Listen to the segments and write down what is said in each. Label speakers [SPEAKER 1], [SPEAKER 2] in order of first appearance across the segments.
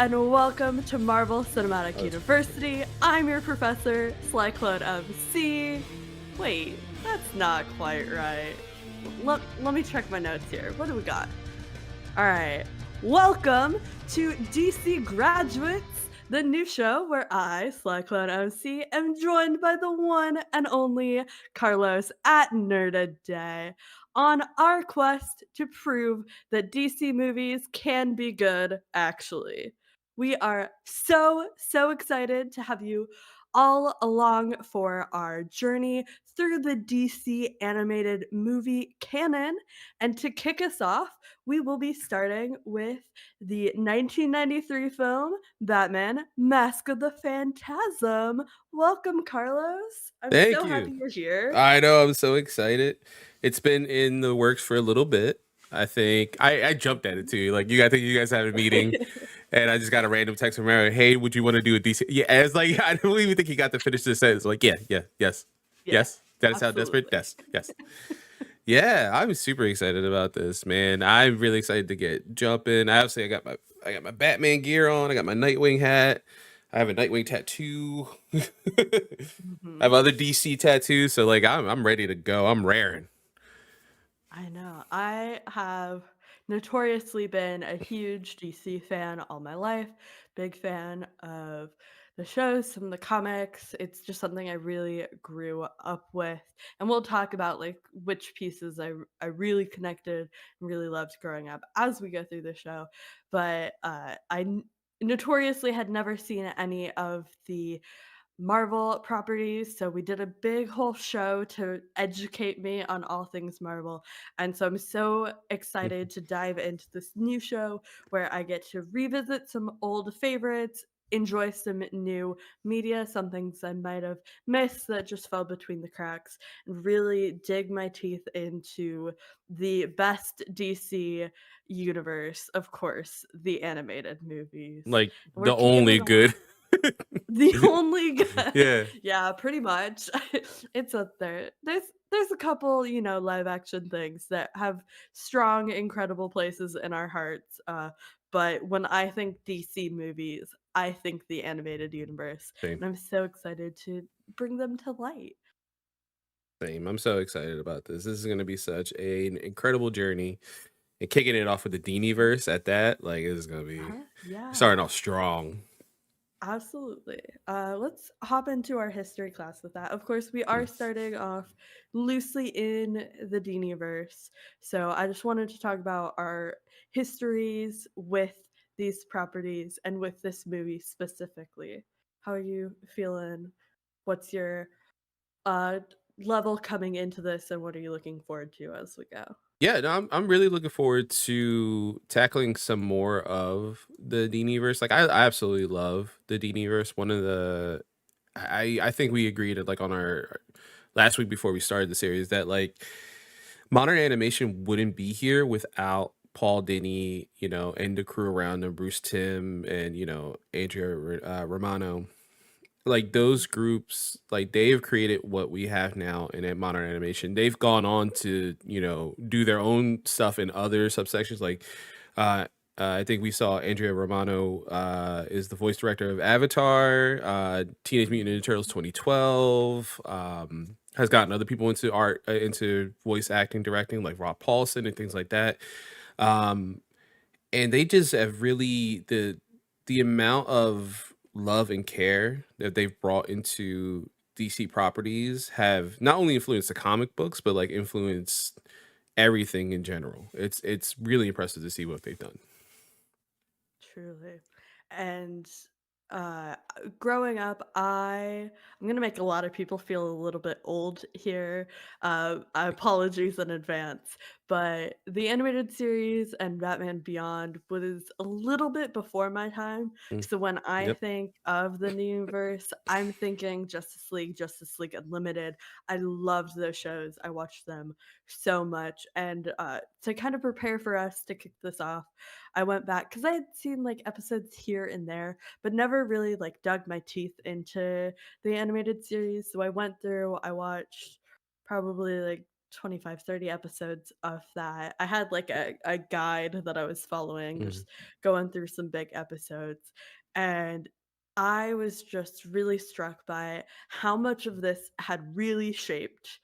[SPEAKER 1] and welcome to Marvel Cinematic
[SPEAKER 2] Oh, it's
[SPEAKER 1] University. I'm your professor, Slyclone MC. Wait, that's not quite right. Let me check my notes here. What do we got? All right. Welcome to DC Graduates, the new show where I, Slyclone MC, am joined by the one and only Carlos at Nerda Day on our quest to prove that DC movies can be good, actually. We are so excited to have you all along for our journey through the DC animated movie canon. And to kick us off, we will be starting with the 1993 film Batman Mask of the Phantasm. Welcome, Carlos. I'm
[SPEAKER 2] Thank
[SPEAKER 1] so
[SPEAKER 2] you.
[SPEAKER 1] happy you're here.
[SPEAKER 2] I know, I'm so excited. It's been in the works for a little bit. I think I jumped at it too. Like I think you guys had a meeting, and I just got a random text from Mary. Hey, would you want to do a DC? Yeah, and it's like I don't even think he got to finish the sentence. Like, yes,
[SPEAKER 1] Yeah,
[SPEAKER 2] yes. That sound desperate.
[SPEAKER 1] absolutely.
[SPEAKER 2] Yes. Yeah, I'm super excited about this, man. I'm really excited to get jumping. Obviously, I got my Batman gear on. I got my Nightwing hat. I have a Nightwing tattoo. I have
[SPEAKER 1] Mhm.
[SPEAKER 2] other DC tattoos, so like I'm ready to go. I'm raring.
[SPEAKER 1] I know. I have notoriously been a huge DC fan all my life. Big fan of the shows, some of the comics. It's just something I really grew up with. And we'll talk about like which pieces I really connected and really loved growing up as we go through the show. But notoriously had never seen any of the Marvel properties. So we did a big whole show to educate me on all things Marvel. And so I'm so excited to dive into this new show where I get to revisit some old favorites, enjoy some new media, some things I might have missed that just fell between the cracks, and really dig my teeth into the best DC universe, of course, the animated movies.
[SPEAKER 2] Like
[SPEAKER 1] And we're
[SPEAKER 2] the
[SPEAKER 1] kicking
[SPEAKER 2] only
[SPEAKER 1] it off.
[SPEAKER 2] good.
[SPEAKER 1] The only good.
[SPEAKER 2] Yeah.
[SPEAKER 1] Yeah, pretty much. It's up there. There's a couple, live action things that have strong, incredible places in our hearts. But when I think DC movies, I think the animated universe,
[SPEAKER 2] Same.
[SPEAKER 1] and I'm so excited to bring them to light.
[SPEAKER 2] Same. I'm so excited about this. This is gonna be such an incredible journey. And kicking it off with the Deaniverse at that, like this is gonna be
[SPEAKER 1] Huh? Yeah.
[SPEAKER 2] starting off strong.
[SPEAKER 1] Absolutely. Let's hop into our history class with that. Of course, we are
[SPEAKER 2] Yes.
[SPEAKER 1] starting off loosely in the Deaniverse. So I just wanted to talk about our histories with these properties and with this movie specifically. How are you feeling? What's your uh, level coming into this, and what are you looking forward to as we go?
[SPEAKER 2] Yeah, no, I'm really looking forward to tackling some more of the Deaniverse. Like I absolutely love the Deaniverse. One of the I think we agreed like on our last week before we started the series that like modern animation wouldn't be here without Paul Dini, and the crew around him, Bruce Timm and Andrea Romano. Like those groups, like they've created what we have now in modern animation. They've gone on to do their own stuff in other subsections. Like uh, I think we saw Andrea Romano is the voice director of Avatar, Teenage Mutant Ninja Turtles 2012. Has gotten other people into art, into voice acting, directing, like Rob Paulson and things like that. Um, and they just have really the amount of love and care that they've brought into DC properties have not only influenced the comic books but like influenced everything in general. It's really impressive to see what they've done.
[SPEAKER 1] Truly. And growing up, I'm gonna make a lot of people feel a little bit old here. Apologies in advance, but the animated series and Batman Beyond was a little bit before my time.
[SPEAKER 2] Mm,
[SPEAKER 1] So when I
[SPEAKER 2] yep.
[SPEAKER 1] think of the universe, I'm thinking Justice League Unlimited. I loved those shows. I watched them so much, and to kind of prepare for us to kick this off, I went back because I had seen like episodes here and there, but never really like dug my teeth into the animated series. So I went through, I watched probably like 25, 30 episodes of that. I had like a guide that I was following,
[SPEAKER 2] Mhm.
[SPEAKER 1] just going through some big episodes. And I was just really struck by how much of this had really shaped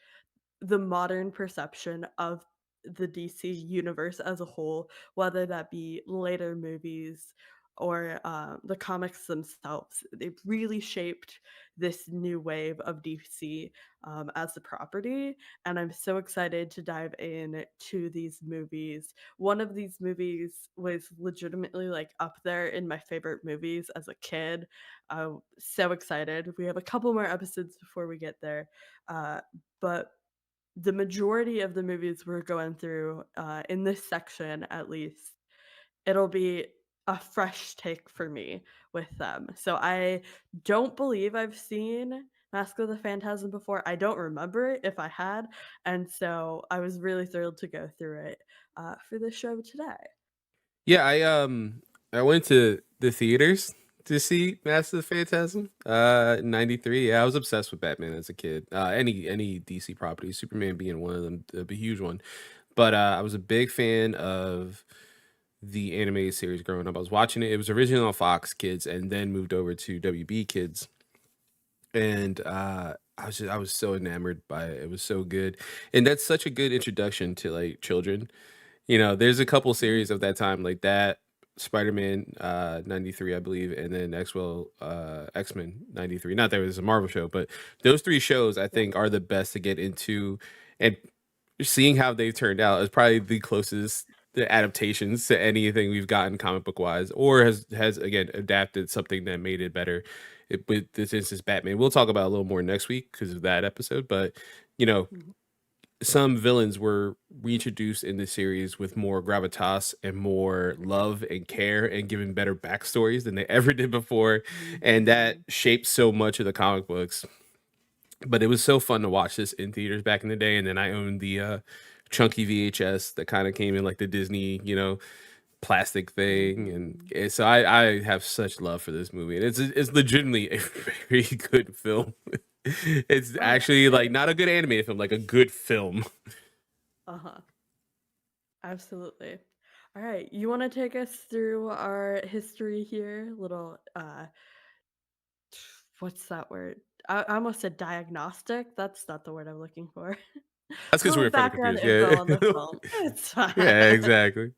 [SPEAKER 1] the modern perception of the DC universe as a whole, whether that be later movies or the comics themselves. They've really shaped this new wave of DC as a property, and I'm so excited to dive in to these movies. One of these movies was legitimately like up there in my favorite movies as a kid. I'm so excited. We have a couple more episodes before we get there, but the majority of the movies we're going through, in this section at least, it'll be a fresh take for me with them. So I don't believe I've seen Mask of the Phantasm before. I don't remember it if I had, and so I was really thrilled to go through it for the show today.
[SPEAKER 2] Yeah, I went to the theaters to see Master of the Phantasm, in '93. Yeah, I was obsessed with Batman as a kid. Any DC property, Superman being one of them, a huge one. But I was a big fan of the animated series growing up. I was watching it. It was originally on Fox Kids and then moved over to WB Kids. And I was so enamored by it. It was so good. And that's such a good introduction to like children. There's a couple
[SPEAKER 1] Mhm.
[SPEAKER 2] series of that time like that, Spider-Man, 93, I believe, and then X-Men 93. Not that it was a Marvel show, but those three shows I
[SPEAKER 1] Yeah.
[SPEAKER 2] think are the best to get into, and seeing how they turned out is probably the closest the adaptations to anything we've gotten comic book wise, or has again adapted something that made it better. With this instance, Batman. We'll talk about a little more next week because of that episode, but you know
[SPEAKER 1] Mhm.
[SPEAKER 2] some villains were reintroduced in the series with more gravitas and more love and care and given better backstories than they ever did before. And that
[SPEAKER 1] Mhm.
[SPEAKER 2] shaped so much of the comic books. But it was so fun to watch this in theaters back in the day. And then I owned the chunky VHS that kind of came in like the Disney, plastic thing. And
[SPEAKER 1] Mhm.
[SPEAKER 2] so I have such love for this movie. And it's legitimately a very good film. It's
[SPEAKER 1] Oh yeah,
[SPEAKER 2] actually
[SPEAKER 1] it
[SPEAKER 2] like
[SPEAKER 1] is.
[SPEAKER 2] not a good animated film, like a good film.
[SPEAKER 1] Uh-huh. Absolutely. All right, you want to take us through our history here? Little what's that word? I almost said diagnostic. That's not the word I'm looking for.
[SPEAKER 2] That's
[SPEAKER 1] A
[SPEAKER 2] because we
[SPEAKER 1] little
[SPEAKER 2] were in front of
[SPEAKER 1] background
[SPEAKER 2] computers.
[SPEAKER 1] info on the
[SPEAKER 2] Yeah.
[SPEAKER 1] film. It's fine.
[SPEAKER 2] Yeah, exactly.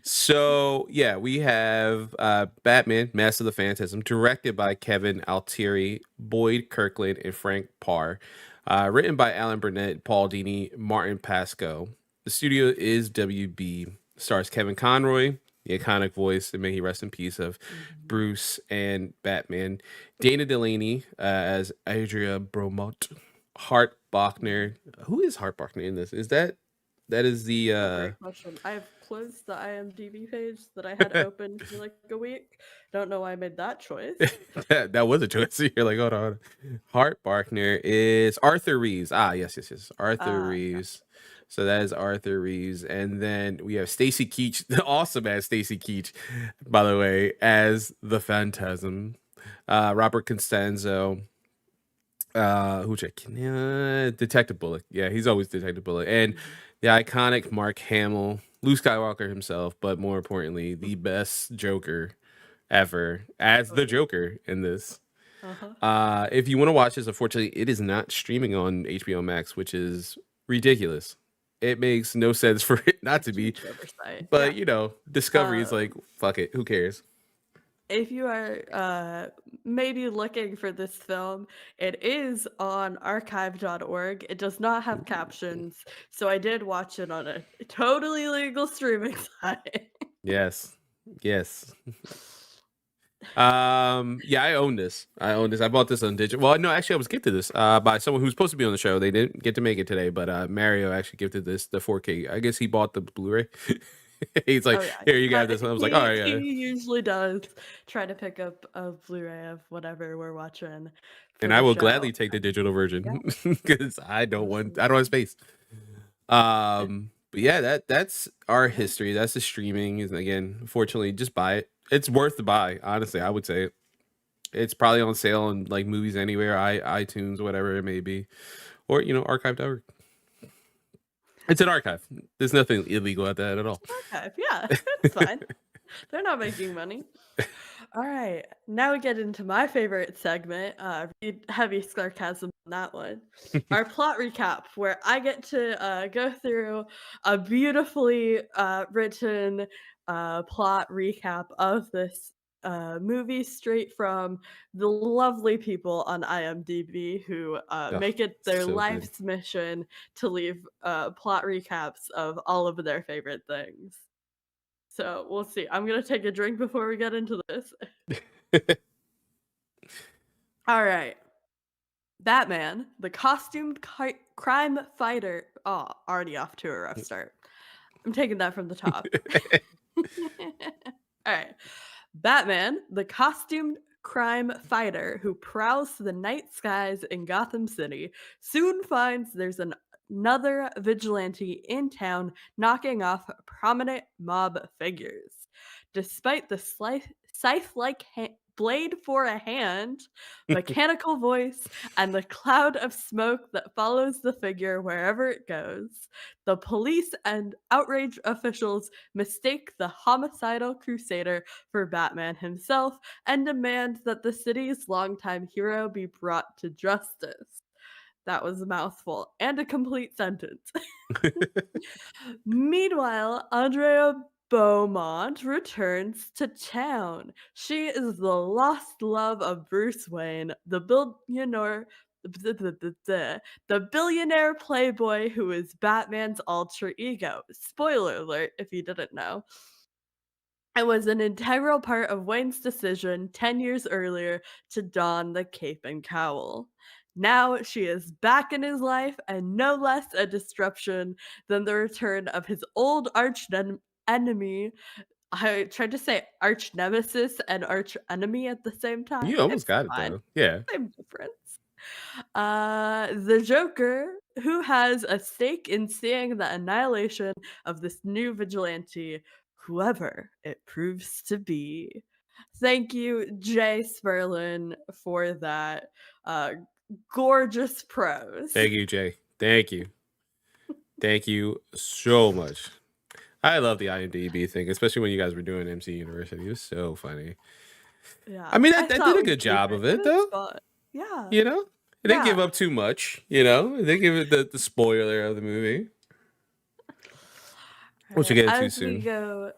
[SPEAKER 2] So yeah, we have Batman, Master of the Phantasm, directed by Kevin Altieri, Boyd Kirkland, and Frank Parr. Written by Alan Burnett, Paul Dini, Martin Pasco. The studio is WB. Stars Kevin Conroy, the iconic voice, and may he rest in peace, of
[SPEAKER 1] Mhm.
[SPEAKER 2] Bruce and Batman. Dana Delaney as Adria Bromot. Hart
[SPEAKER 1] Mhm.
[SPEAKER 2] Bachner. Who is Hart Bachner in this? That is the
[SPEAKER 1] Oh, great question. I've closed the IMDb page that I had open for like a week. Don't know why I made that choice.
[SPEAKER 2] that was a choice. You're like, hold on. Hart Barkner is Arthur Reeves. Ah, yes, yes, yes. Arthur
[SPEAKER 1] Gotcha.
[SPEAKER 2] Reeves. So that is Arthur Reeves. And then we have Stacy Keach, the awesome as Stacy Keach, by the way, as the Phantasm. Robert Constanzo, Detective Bullock. Yeah, he's always Detective Bullock. And
[SPEAKER 1] Mhm.
[SPEAKER 2] the iconic Mark Hamill, Luke Skywalker himself, but more importantly, the best Joker ever as
[SPEAKER 1] Oh
[SPEAKER 2] the
[SPEAKER 1] yeah.
[SPEAKER 2] Joker in this.
[SPEAKER 1] Uh-huh.
[SPEAKER 2] If you want to watch this, unfortunately, it is not streaming on HBO Max, which is ridiculous. It makes no sense for it
[SPEAKER 1] A
[SPEAKER 2] not to be,
[SPEAKER 1] huge oversight.
[SPEAKER 2] but
[SPEAKER 1] Yeah.
[SPEAKER 2] Discovery is like,
[SPEAKER 1] Um,
[SPEAKER 2] fuck it, who cares?
[SPEAKER 1] if you are maybe looking for this film, it is on archive.org. It does not have captions, so I did watch it on a totally legal streaming site.
[SPEAKER 2] Yes, yes. Yeah, I own this. I bought this on digital. Well, no, actually, I was gifted this by someone who's supposed to be on the show. They didn't get to make it today, but Mario actually gifted this the 4K. I guess he bought the Blu-ray. He's like,
[SPEAKER 1] Oh yeah,
[SPEAKER 2] here, you got this. And I was like, all right,
[SPEAKER 1] he
[SPEAKER 2] yeah.
[SPEAKER 1] usually does try to pick up a Blu-ray of whatever we're watching for
[SPEAKER 2] And I
[SPEAKER 1] the
[SPEAKER 2] will
[SPEAKER 1] show.
[SPEAKER 2] gladly take the digital
[SPEAKER 1] Yeah,
[SPEAKER 2] version because I don't have
[SPEAKER 1] absolutely.
[SPEAKER 2] space.
[SPEAKER 1] And
[SPEAKER 2] But yeah, that's our
[SPEAKER 1] yeah.
[SPEAKER 2] history. That's the streaming. And again, unfortunately, just buy it. It's worth the buy. Honestly, I would say it's probably on sale on like Movies Anywhere, iTunes, whatever it may be, or archive.org. It's an archive. There's nothing illegal at that at all.
[SPEAKER 1] archive. Yeah, it's fine. They're not making money. All right, now we get into my favorite segment. Heavy sarcasm on that one. Our plot recap, where I get to go through a beautifully written plot recap of this movie straight from the lovely people on IMDb who
[SPEAKER 2] Oh,
[SPEAKER 1] make it their
[SPEAKER 2] so good.
[SPEAKER 1] life's mission to leave plot recaps of all of their favorite things. So we'll see. I'm gonna take a drink before we get into this. All right. Batman, the costumed crime fighter. Oh, already off to a rough start. I'm taking that from the top. All right. Batman, the costumed crime fighter who prowls the night skies in Gotham City, soon finds there's another vigilante in town knocking off prominent mob figures. Despite the scythe like blade for a hand, mechanical voice, and the cloud of smoke that follows the figure wherever it goes, the police and outraged officials mistake the homicidal crusader for Batman himself and demand that the city's longtime hero be brought to justice. That was a mouthful and a complete sentence. Meanwhile, Andrea Beaumont returns to town. She is the lost love of Bruce Wayne, the billionaire playboy who is Batman's alter ego. Spoiler alert if you didn't know. It was an integral part of Wayne's decision 10 years earlier to don the cape and cowl. Now she is back in his life and no less a disruption than the return of his old enemy. I tried to say arch nemesis and arch enemy at the same
[SPEAKER 2] You
[SPEAKER 1] time.
[SPEAKER 2] almost
[SPEAKER 1] It's
[SPEAKER 2] got it
[SPEAKER 1] fine.
[SPEAKER 2] though. Yeah.
[SPEAKER 1] Same difference. The Joker, who has a stake in seeing the annihilation of this new vigilante, whoever it proves to be. Thank you, Jay Sperlin, for that uh, gorgeous prose.
[SPEAKER 2] Thank you, Jay. Thank you. Thank you so much. I love the IMDb thing, especially when you guys were doing MC University. It was so funny. I
[SPEAKER 1] Yeah,
[SPEAKER 2] mean,
[SPEAKER 1] I
[SPEAKER 2] that did
[SPEAKER 1] thought
[SPEAKER 2] a
[SPEAKER 1] we'd
[SPEAKER 2] good
[SPEAKER 1] keep
[SPEAKER 2] job
[SPEAKER 1] it.
[SPEAKER 2] of
[SPEAKER 1] It
[SPEAKER 2] it,
[SPEAKER 1] was
[SPEAKER 2] though.
[SPEAKER 1] fun. Yeah,
[SPEAKER 2] You know, it didn't give
[SPEAKER 1] yeah.
[SPEAKER 2] up too much. You know, it didn't give it the spoiler of the movie, which we
[SPEAKER 1] Right.
[SPEAKER 2] get into
[SPEAKER 1] As we
[SPEAKER 2] soon.
[SPEAKER 1] go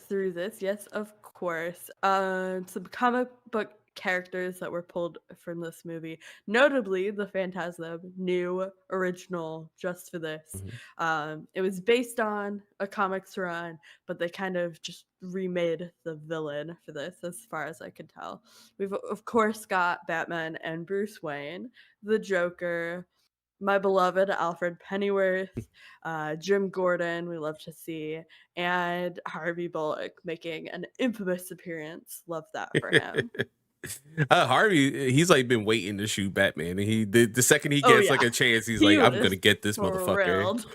[SPEAKER 1] through this, yes, of course. Some comic book characters that were pulled from this movie, notably the Phantasm, new, original, just for this.
[SPEAKER 2] Mhm.
[SPEAKER 1] It was based on a comics run, but they kind of just remade the villain for this, as far as I could tell. We've of course got Batman and Bruce Wayne, the Joker, my beloved Alfred Pennyworth, Jim Gordon, we love to see, and Harvey Bullock making an infamous appearance. Love that for him.
[SPEAKER 2] Harvey, he's like been waiting to shoot Batman, and the second he
[SPEAKER 1] Oh
[SPEAKER 2] gets like
[SPEAKER 1] yeah,
[SPEAKER 2] a chance, he's
[SPEAKER 1] he
[SPEAKER 2] like, "I'm
[SPEAKER 1] was
[SPEAKER 2] gonna get this motherfucker."
[SPEAKER 1] thrilled.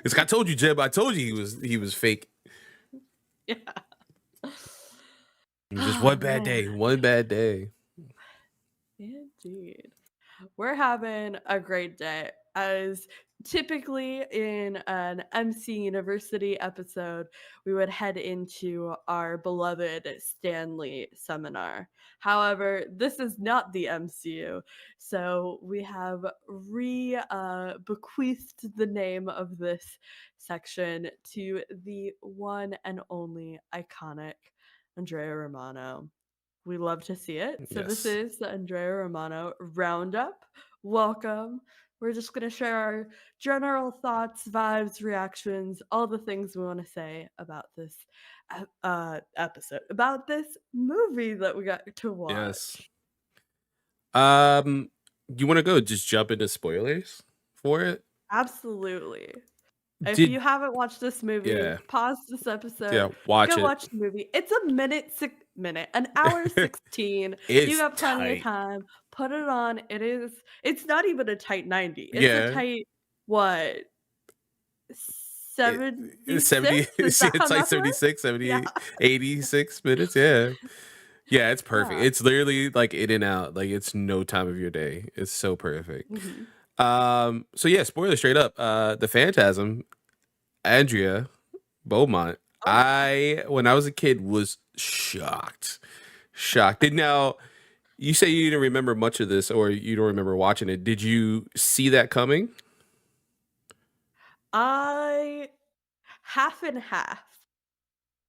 [SPEAKER 2] It's like, I told you, Jeb. I told you he was fake.
[SPEAKER 1] Yeah.
[SPEAKER 2] Just
[SPEAKER 1] Oh
[SPEAKER 2] one bad day.
[SPEAKER 1] man,
[SPEAKER 2] One bad day.
[SPEAKER 1] indeed. We're having a great day. As typically in an MC University episode, we would head into our beloved Stanley seminar. However, this is not the MCU, so we have bequeathed the name of this section to the one and only iconic Andrea Romano. We love to see it. So this
[SPEAKER 2] Yes.
[SPEAKER 1] is the Andrea Romano Roundup. Welcome. We're just going to share our general thoughts, vibes, reactions, all the things we want to say about this episode, about this movie that we got to
[SPEAKER 2] Yes.
[SPEAKER 1] watch.
[SPEAKER 2] You want to go just jump into spoilers for it?
[SPEAKER 1] Absolutely. If
[SPEAKER 2] Did
[SPEAKER 1] you haven't watched this movie,
[SPEAKER 2] Yeah,
[SPEAKER 1] pause this episode,
[SPEAKER 2] yeah, watch
[SPEAKER 1] go
[SPEAKER 2] it.
[SPEAKER 1] watch the movie. It's a an hour 16. You
[SPEAKER 2] It's
[SPEAKER 1] got plenty of
[SPEAKER 2] tight.
[SPEAKER 1] time. Put it on. It's not even a tight 90. It's a
[SPEAKER 2] Yeah,
[SPEAKER 1] tight what?
[SPEAKER 2] it's 70.
[SPEAKER 1] 76? Is that how
[SPEAKER 2] It's like
[SPEAKER 1] math works?
[SPEAKER 2] 76,
[SPEAKER 1] Yeah.
[SPEAKER 2] 78, 86 minutes. Yeah, yeah, it's perfect.
[SPEAKER 1] Yeah.
[SPEAKER 2] It's literally like in and out. Like it's no time of your day. It's so perfect.
[SPEAKER 1] Mhm.
[SPEAKER 2] So yeah, spoiler straight up. The Phantasm, Andrea Beaumont.
[SPEAKER 1] Oh yeah.
[SPEAKER 2] When I was a kid, was shocked. Shocked. Did now you say you didn't remember much of this, or you don't remember watching it? Did you see that coming?
[SPEAKER 1] I half and half.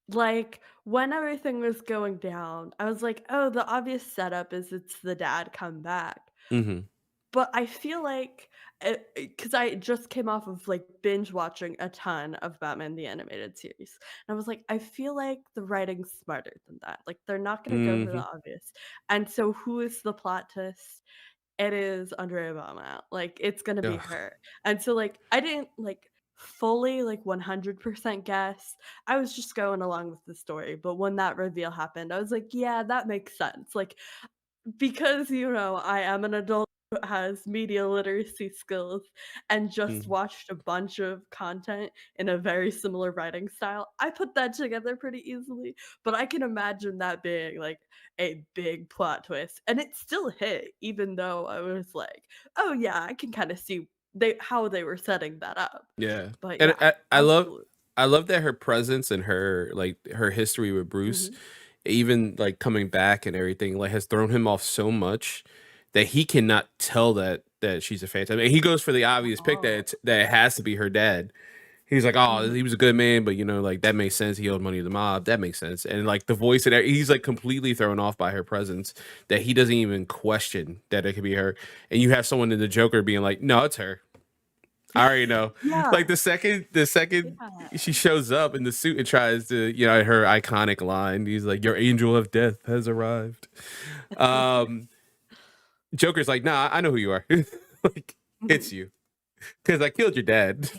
[SPEAKER 1] Like, when everything was going down, I was like, "Oh, the obvious setup is it's the dad come back."
[SPEAKER 2] Hmm.
[SPEAKER 1] But I feel like because I just came off of, like, binge watching a ton of Batman the Animated Series, and I was like, "I feel like the writing's smarter than that." Like, they're not gonna go for the
[SPEAKER 2] Hmm.
[SPEAKER 1] obvious. And so who is the plot twist? It is Andrea Beaumont, like, it's gonna be
[SPEAKER 2] Ugh.
[SPEAKER 1] her. And so, like, I didn't, like, fully, like, 100% guess. I was just going along with the story, but when that reveal happened, I was like, "Yeah, that makes sense." Like, because, I am an adult who has media literacy skills and just
[SPEAKER 2] Mhm.
[SPEAKER 1] watched a bunch of content in a very similar writing style, I put that together pretty easily, but I can imagine that being, like, a big plot twist, and it still hit even though I was like, "Oh, yeah, I can kinda see how they were setting that up."
[SPEAKER 2] Yeah,
[SPEAKER 1] But
[SPEAKER 2] and
[SPEAKER 1] yeah, absolutely.
[SPEAKER 2] I love that her presence and her history with Bruce,
[SPEAKER 1] Mhm.
[SPEAKER 2] even like coming back and everything, like has thrown him off so much that he cannot tell that she's a phantom. And he goes for the obvious pick that
[SPEAKER 1] Oh.
[SPEAKER 2] that it has to be her dad. He's like, oh,
[SPEAKER 1] Mhm.
[SPEAKER 2] he was a good man, but like that makes sense. He owed money to the mob. That makes sense. And like the voice and he's like completely thrown off by her presence that he doesn't even question that it could be her. And you have someone in the Joker being like, no, it's her. I already know.
[SPEAKER 1] Yeah,
[SPEAKER 2] Like the second
[SPEAKER 1] yeah.
[SPEAKER 2] she shows up in the suit and tries to, her iconic line. He's like, "Your angel of death has arrived." Um, Joker's like, "Nah, I know who you are. Like,
[SPEAKER 1] Mhm.
[SPEAKER 2] it's you because I killed your dad."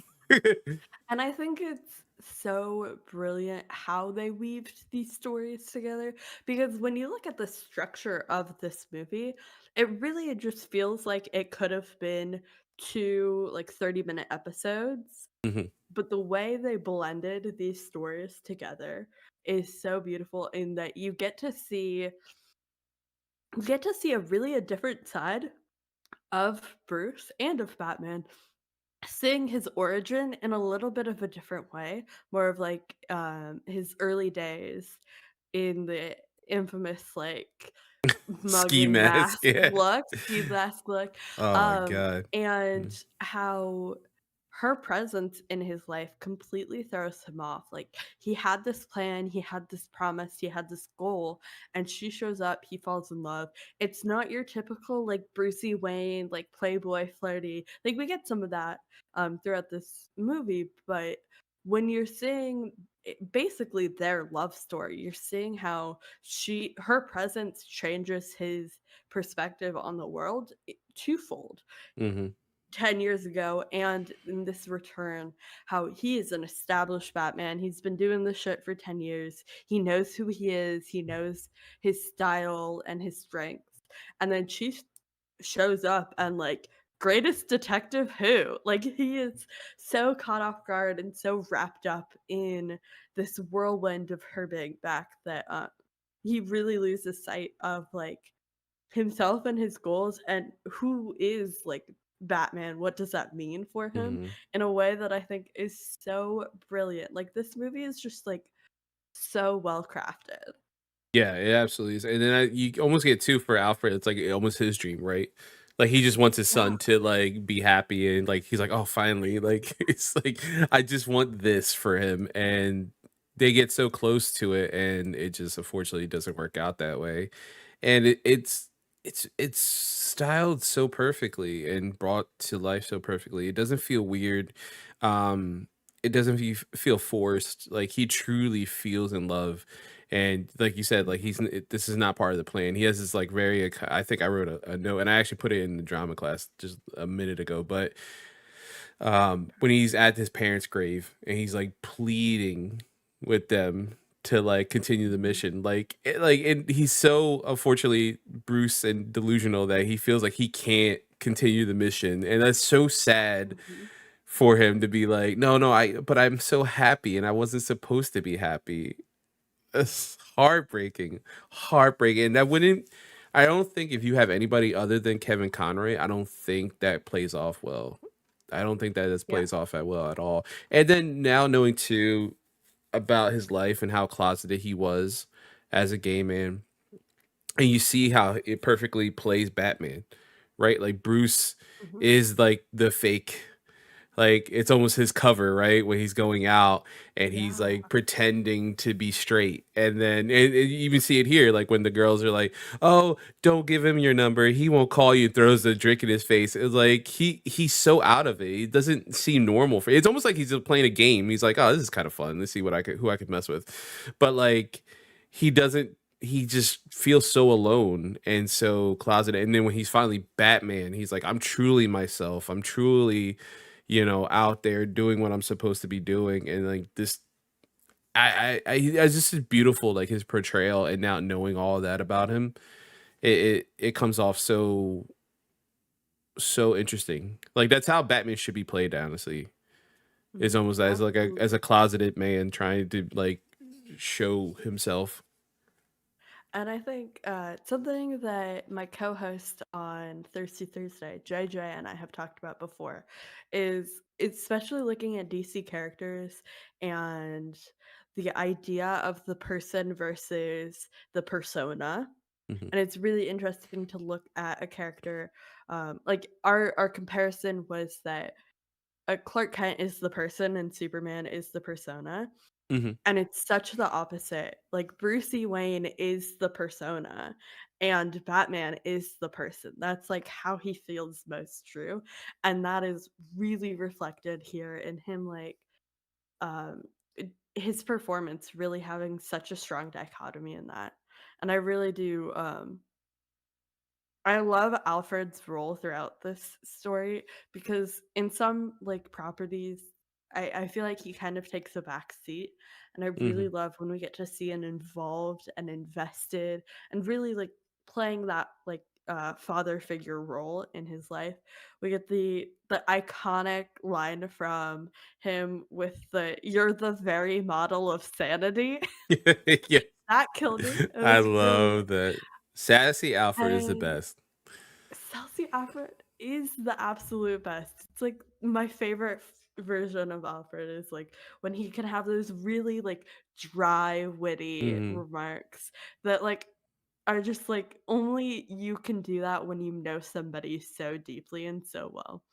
[SPEAKER 1] And I think it's so brilliant how they weaved these stories together because when you look at the structure of this movie, it really just feels like it could have been two like 30-minute episodes,
[SPEAKER 2] Mhm.
[SPEAKER 1] but the way they blended these stories together is so beautiful in that you get to see a different side of Bruce and of Batman, seeing his origin in a little bit of a different way, more of like, his early days in the infamous, like,
[SPEAKER 2] Ski
[SPEAKER 1] mugging
[SPEAKER 2] mask.
[SPEAKER 1] mask
[SPEAKER 2] Yeah.
[SPEAKER 1] look, ski mask look,
[SPEAKER 2] Oh my god.
[SPEAKER 1] and
[SPEAKER 2] Mm.
[SPEAKER 1] how her presence in his life completely throws him off. Like, he had this plan, he had this promise, he had this goal, and she shows up, he falls in love. It's not your typical, like, Brucey Wayne, like, playboy flirty. Like, we get some of that, throughout this movie, but when you're seeing basically their love story, you're seeing how her presence changes his perspective on the world twofold.
[SPEAKER 2] Mhm.
[SPEAKER 1] 10 years ago and in this return, how he is an established Batman. He's been doing this shit for 10 years. He knows who he is, he knows his style and his strengths. And then she shows up and, like, greatest detective who? Like, he is so caught off guard and so wrapped up in this whirlwind of her being back that he really loses sight of, like, himself and his goals and who is, like, Batman, what does that mean for him,
[SPEAKER 2] Mhm.
[SPEAKER 1] in a way that I think is so brilliant. Like, this movie is just, like, so well crafted.
[SPEAKER 2] Yeah, it absolutely is. And then you almost get two for Alfred. It's like almost his dream, right? Like he just wants his
[SPEAKER 1] Yeah.
[SPEAKER 2] son to like be happy and like he's like, oh, finally, like it's like I just want this for him, and they get so close to it, and it just unfortunately doesn't work out that way. And it's styled so perfectly and brought to life so perfectly. It doesn't feel weird. Um, it doesn't feel forced. Like he truly feels in love, and like you said, like
[SPEAKER 1] Mhm.
[SPEAKER 2] this is not part of the plan. He has this like very I think I wrote a note and I actually put it in the drama class just a minute ago, but when he's at his parents' grave and he's like pleading with them to like continue the
[SPEAKER 1] Mhm.
[SPEAKER 2] mission, and he's so unfortunately Bruce and delusional that he feels like he can't continue the mission, and that's so sad
[SPEAKER 1] Mhm.
[SPEAKER 2] for him to be like, no, no, but I'm so happy and I wasn't supposed to be happy. It's heartbreaking, heartbreaking. And that wouldn't. I don't think if you have anybody other than Kevin Conroy, I don't think that plays off well. I don't think that this
[SPEAKER 1] Yeah.
[SPEAKER 2] plays off at well at all. And then now knowing too about his life and how closeted he was as a gay man, and you see how it perfectly plays Batman, right? Like Bruce
[SPEAKER 1] Mhm.
[SPEAKER 2] is like the fake, like it's almost his cover, right? When he's going out and he's
[SPEAKER 1] Yeah.
[SPEAKER 2] like pretending to be straight. And then and you even see it here, like when the girls are like, "Oh, don't give him your number. He won't call you." Throws the drink in his face. It's like he's so out of it. It doesn't seem normal for. It's almost like he's just playing a game. He's like, "Oh, this is kind of fun. Let's see what I could who I could mess with." But like he doesn't. He just feels so alone and so closeted. And then when he's finally Batman, he's like, "I'm truly myself. I'm truly." Out there doing what I'm supposed to be doing, and like this, it's just beautiful, like his portrayal, and now knowing all that about him, it comes off so interesting. Like that's how Batman should be played, honestly. It's
[SPEAKER 1] Mhm.
[SPEAKER 2] almost as like a
[SPEAKER 1] Absolutely.
[SPEAKER 2] closeted man trying to like show himself.
[SPEAKER 1] And I think something that my co-host on Thirsty Thursday, JJ, and I have talked about before, is especially looking at DC characters and the idea of the person versus the persona.
[SPEAKER 2] Mhm,
[SPEAKER 1] And it's really interesting to look at a character. Like our comparison was that Clark Kent is the person and Superman is the persona.
[SPEAKER 2] mhm.
[SPEAKER 1] And it's such the opposite. Like, Brucey Wayne is the persona, and Batman is the person. That's, like, how he feels most true, and that is really reflected here in him, like, um, his performance really having such a strong dichotomy in that, and I really do, I love Alfred's role throughout this story because in some like properties, I feel like he kind of takes a back seat. And I really
[SPEAKER 2] Mhm.
[SPEAKER 1] love when we get to see an involved and invested and really like playing that like father figure role in his life. We get the iconic line from him with the "You're the very model of sanity."
[SPEAKER 2] Yeah.
[SPEAKER 1] That killed me. It
[SPEAKER 2] I
[SPEAKER 1] was really
[SPEAKER 2] love
[SPEAKER 1] good.
[SPEAKER 2] that. Sassy Alfred is the
[SPEAKER 1] And
[SPEAKER 2] best.
[SPEAKER 1] Celsi Alfred is the absolute best. It's like my favorite version of Alfred is like when he can have those really like dry, witty
[SPEAKER 2] Mhm.
[SPEAKER 1] remarks that like are just like only you can do that when you know somebody so deeply and so well.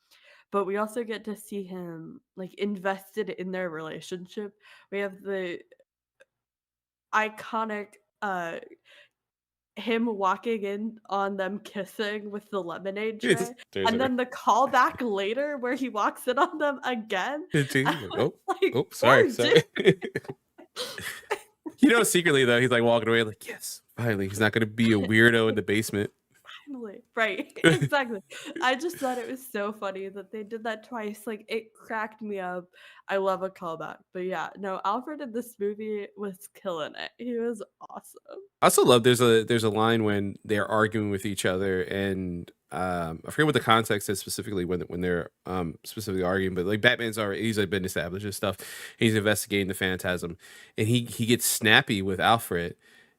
[SPEAKER 1] But we also get to see him like invested in their relationship. We have the iconic him walking in on them kissing with the lemonade tray,
[SPEAKER 2] There's
[SPEAKER 1] and
[SPEAKER 2] a
[SPEAKER 1] then the callback later where he walks in on them again.
[SPEAKER 2] He's
[SPEAKER 1] I
[SPEAKER 2] like,
[SPEAKER 1] was
[SPEAKER 2] "Oh,
[SPEAKER 1] like,
[SPEAKER 2] oh, sorry,
[SPEAKER 1] "Poor dude."
[SPEAKER 2] sorry." Secretly though, he's like walking away like, "Yes, finally, he's not gonna be a weirdo in the basement."
[SPEAKER 1] Finally, right, exactly. I just thought it was so funny that they did that twice, like, it cracked me up. I love a callback, but yeah, no, Alfred in this movie was killing it. He was awesome.
[SPEAKER 2] I also love there's a line when they're arguing with each other, and I forget what the context is specifically when they're specifically arguing, but like Batman's already he's like been established and stuff. He's investigating the Phantasm, and he gets snappy with Alfred,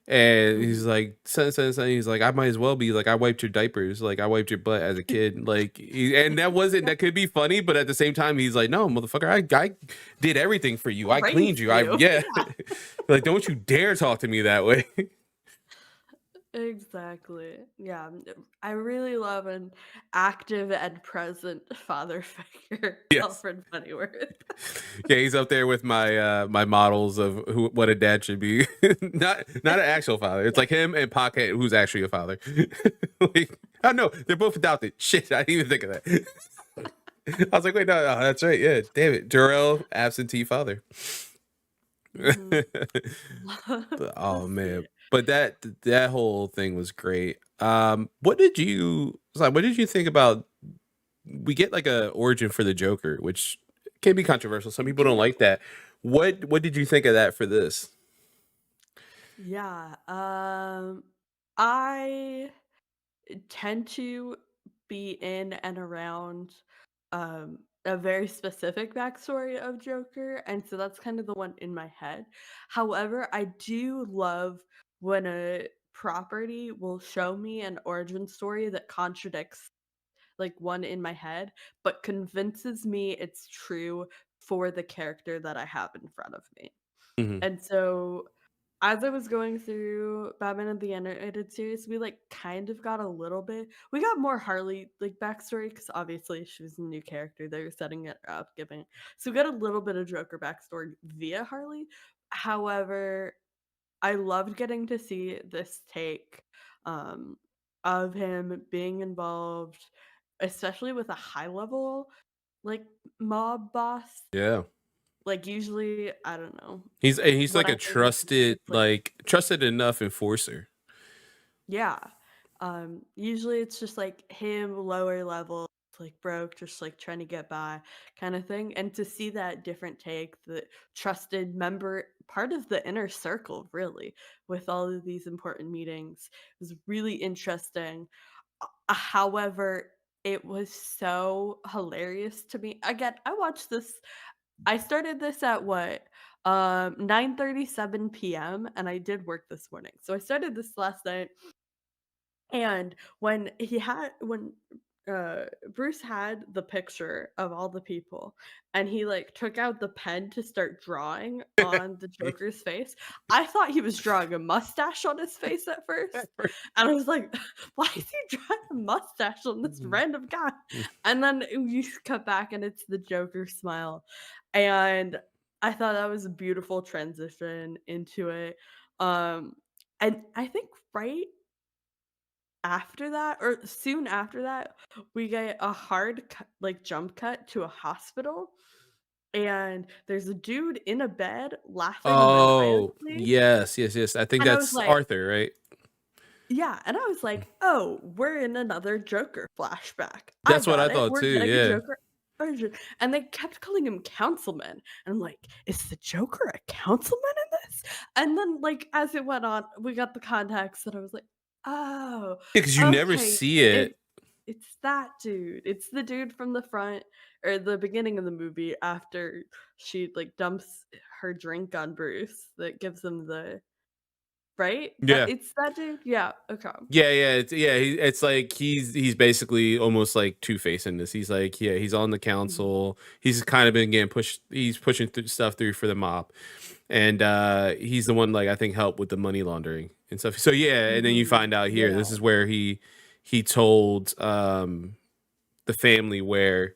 [SPEAKER 2] and he's
[SPEAKER 1] Mhm.
[SPEAKER 2] like son, he's like, I might as well be like, I wiped your diapers, like I wiped your butt as a kid, like and
[SPEAKER 1] Yeah,
[SPEAKER 2] that could be funny, but at the same time he's like, no motherfucker, I did everything for you, I cleaned
[SPEAKER 1] raised
[SPEAKER 2] you, I
[SPEAKER 1] you.
[SPEAKER 2] yeah.
[SPEAKER 1] Yeah.
[SPEAKER 2] Like don't you dare talk to me that way.
[SPEAKER 1] Exactly. Yeah, I really love an active and present father figure,
[SPEAKER 2] Yes.
[SPEAKER 1] Alfred Pennyworth.
[SPEAKER 2] Yeah, he's up there with my my models of who what a dad should be. Not an actual father. It's
[SPEAKER 1] Yeah,
[SPEAKER 2] like him and Pocket, who's actually a father. Like, oh no, they're both adopted. Shit, I didn't even think of that. I was like, wait, no, that's right. Yeah, damn it, Jarrell, absentee father.
[SPEAKER 1] mhm. Love
[SPEAKER 2] But,
[SPEAKER 1] to
[SPEAKER 2] oh
[SPEAKER 1] see
[SPEAKER 2] man,
[SPEAKER 1] it.
[SPEAKER 2] but that whole thing was great. What did you think about? We get like a origin for the Joker, which can be controversial. Some people don't
[SPEAKER 1] Yeah.
[SPEAKER 2] like that. What did you think of that for this?
[SPEAKER 1] Yeah, I tend to be in and around a very specific backstory of Joker, and so that's kind of the one in my head. However, I do love when a property will show me an origin story that contradicts like one in my head, but convinces me it's true for the character that I have in front of me.
[SPEAKER 2] Mhm.
[SPEAKER 1] And so as I was going through Batman and the Animated Series, we like kind of got a little bit. We got more Harley like backstory because obviously she was a new character. They were setting it up, giving. So we got a little bit of Joker backstory via Harley. However, I loved getting to see this take um, of him being involved, especially with a high level like mob boss.
[SPEAKER 2] Yeah.
[SPEAKER 1] Like usually, I don't know.
[SPEAKER 2] He's
[SPEAKER 1] When
[SPEAKER 2] like
[SPEAKER 1] I
[SPEAKER 2] a
[SPEAKER 1] think of
[SPEAKER 2] trusted,
[SPEAKER 1] it's like
[SPEAKER 2] trusted enough enforcer.
[SPEAKER 1] yeah. Usually it's just like him lower level, like broke, just like trying to get by kind of thing. And to see that different take, the trusted member, part of the inner circle, really, with all of these important meetings was really interesting. However, it was so hilarious to me. Again, I started this at what? 9:37 PM and I did work this morning. So I started this last night and when Bruce had the picture of all the people and he like took out the pen to start drawing on the Joker's face, I thought he was drawing a mustache on his face at first. And I was like, why is he drawing a mustache on this random guy? And then you cut back and it's the Joker smile. And I thought that was a beautiful transition into it. Um and I think right after that or soon after that, we get a hard cut like, jump cut to a hospital, and there's a dude in a bed laughing
[SPEAKER 2] Oh,
[SPEAKER 1] maniacally,
[SPEAKER 2] yes, yes, yes. I think
[SPEAKER 1] and I was
[SPEAKER 2] that's
[SPEAKER 1] like
[SPEAKER 2] Arthur, right?
[SPEAKER 1] yeah, and I was like, "Oh, we're in another Joker flashback. I
[SPEAKER 2] That's what I
[SPEAKER 1] got it.
[SPEAKER 2] thought
[SPEAKER 1] We're
[SPEAKER 2] too,
[SPEAKER 1] getting a
[SPEAKER 2] yeah.
[SPEAKER 1] Joker origin." And they kept calling him Councilman, and I'm like, "Is the Joker a councilman in this?" And then, like, as it went on, we got the context, and I was like, "Oh,
[SPEAKER 2] Because you never
[SPEAKER 1] okay.
[SPEAKER 2] see it.
[SPEAKER 1] It it's that dude. It's the dude from the front or the beginning of the movie after she, like, dumps her drink on Bruce that gives him the right? That
[SPEAKER 2] Yeah.
[SPEAKER 1] it's that dude? Yeah, okay.
[SPEAKER 2] Yeah, yeah, it's like he's basically almost like Two-Face in this. He's like, yeah, he's on the
[SPEAKER 1] Mhm.
[SPEAKER 2] council. He's kind of been getting pushed. He's pushing through stuff through for the mob, and he's the one like I think helped with the money laundering and stuff. So yeah, and then you
[SPEAKER 1] Mhm.
[SPEAKER 2] find out here
[SPEAKER 1] Yeah.
[SPEAKER 2] this is where he told the family where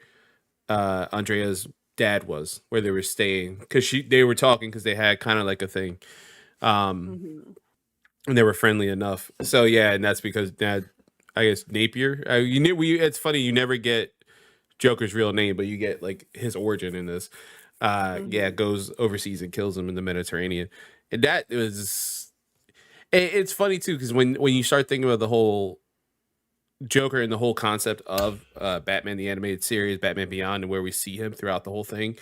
[SPEAKER 2] Andrea's dad was, where they were staying, because they were talking because they had kind of like a thing. Um,
[SPEAKER 1] Mhm.
[SPEAKER 2] and they were friendly enough. So yeah, and that's because that I guess Napier. You knew we. It's funny you never get Joker's real name, but you get like his origin in this. Yeah,
[SPEAKER 1] Mhm.
[SPEAKER 2] goes overseas and kills him in the Mediterranean, and that was. It's funny too because when you start thinking about the whole Joker and the whole concept of Batman the animated series, Batman Beyond, and where we see him throughout the whole thing,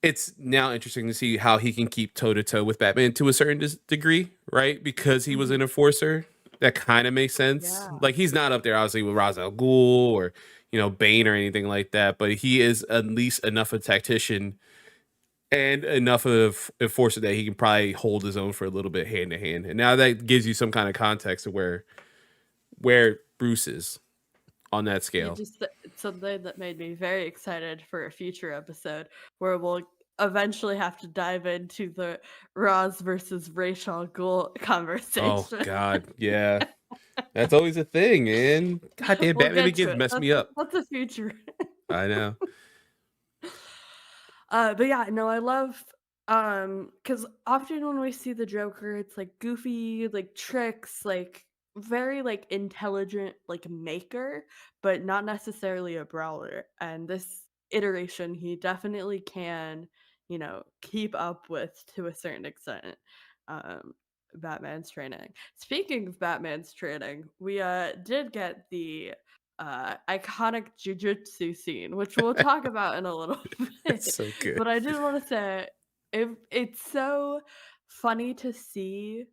[SPEAKER 2] it's now interesting to see how he can keep toe to toe with Batman to a certain degree, right? Because he was
[SPEAKER 1] Mhm.
[SPEAKER 2] an enforcer. That kind of makes sense.
[SPEAKER 1] Yeah.
[SPEAKER 2] Like he's not up there obviously with Ra's al Ghul or Bane or anything like that, but he is at least enough a tactician and enough of enforcer that he can probably hold his own for a little bit hand to hand. And now that gives you some kind of context of where Bruce is on that
[SPEAKER 1] You
[SPEAKER 2] scale.
[SPEAKER 1] just it's something that made me very excited for a future episode where we'll eventually have to dive into the Roz versus Rachel Ghoul
[SPEAKER 2] Oh
[SPEAKER 1] conversation.
[SPEAKER 2] God, yeah, that's always a thing, man. God damn,
[SPEAKER 1] We'll
[SPEAKER 2] Batman
[SPEAKER 1] get to
[SPEAKER 2] Begins
[SPEAKER 1] it.
[SPEAKER 2] messed me up.
[SPEAKER 1] That's a future.
[SPEAKER 2] I know.
[SPEAKER 1] But yeah, no, I love because often when we see the Joker, it's like goofy, like tricks, like very like intelligent, like maker, but not necessarily a brawler. And this iteration, he definitely can, keep up with to a certain extent. Um, Batman's training. Speaking of Batman's training, we did get the iconic jujutsu scene, which we'll talk about in a little
[SPEAKER 2] It's
[SPEAKER 1] bit.
[SPEAKER 2] so good.
[SPEAKER 1] But I did want to say it's so funny to see.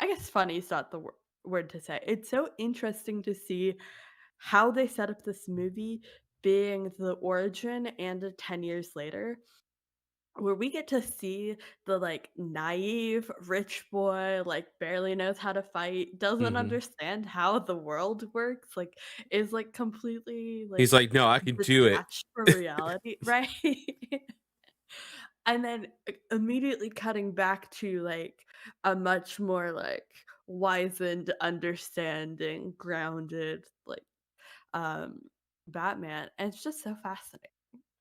[SPEAKER 1] I guess funny is not the word to say. It's so interesting to see how they set up this movie being the origin and 10 years later. where we get to see the, like, naive rich boy, like, barely knows how to fight, doesn't
[SPEAKER 2] Mhm.
[SPEAKER 1] understand how the world works, like, is, like, completely,
[SPEAKER 2] He's
[SPEAKER 1] like,
[SPEAKER 2] like, "No, I can do it."
[SPEAKER 1] detached from reality, right? And then, immediately cutting back to, like, a much more, like, wizened, understanding, grounded, like, um, Batman, and it's just so fascinating.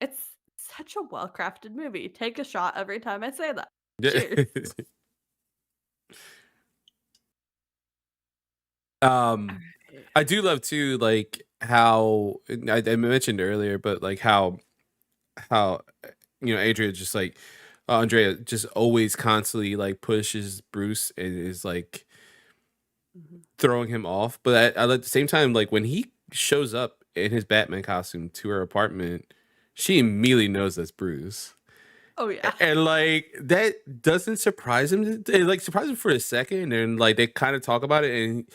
[SPEAKER 1] It's such a well-crafted movie. Take a shot every time I say that.
[SPEAKER 2] Yeah.
[SPEAKER 1] Cheers.
[SPEAKER 2] Um,
[SPEAKER 1] Alright.
[SPEAKER 2] I do love too, like, how I mentioned earlier, but, like, how, Adria just, like Andrea just always constantly, like, pushes Bruce and is, like,
[SPEAKER 1] Mhm.
[SPEAKER 2] throwing him off, but at the same time, like, when he shows up in his Batman costume to her apartment, she immediately knows that's Bruce.
[SPEAKER 1] Oh, yeah.
[SPEAKER 2] And, like, that doesn't surprise him. It, like, surprised him for a second, and, like, they kinda talk about it, and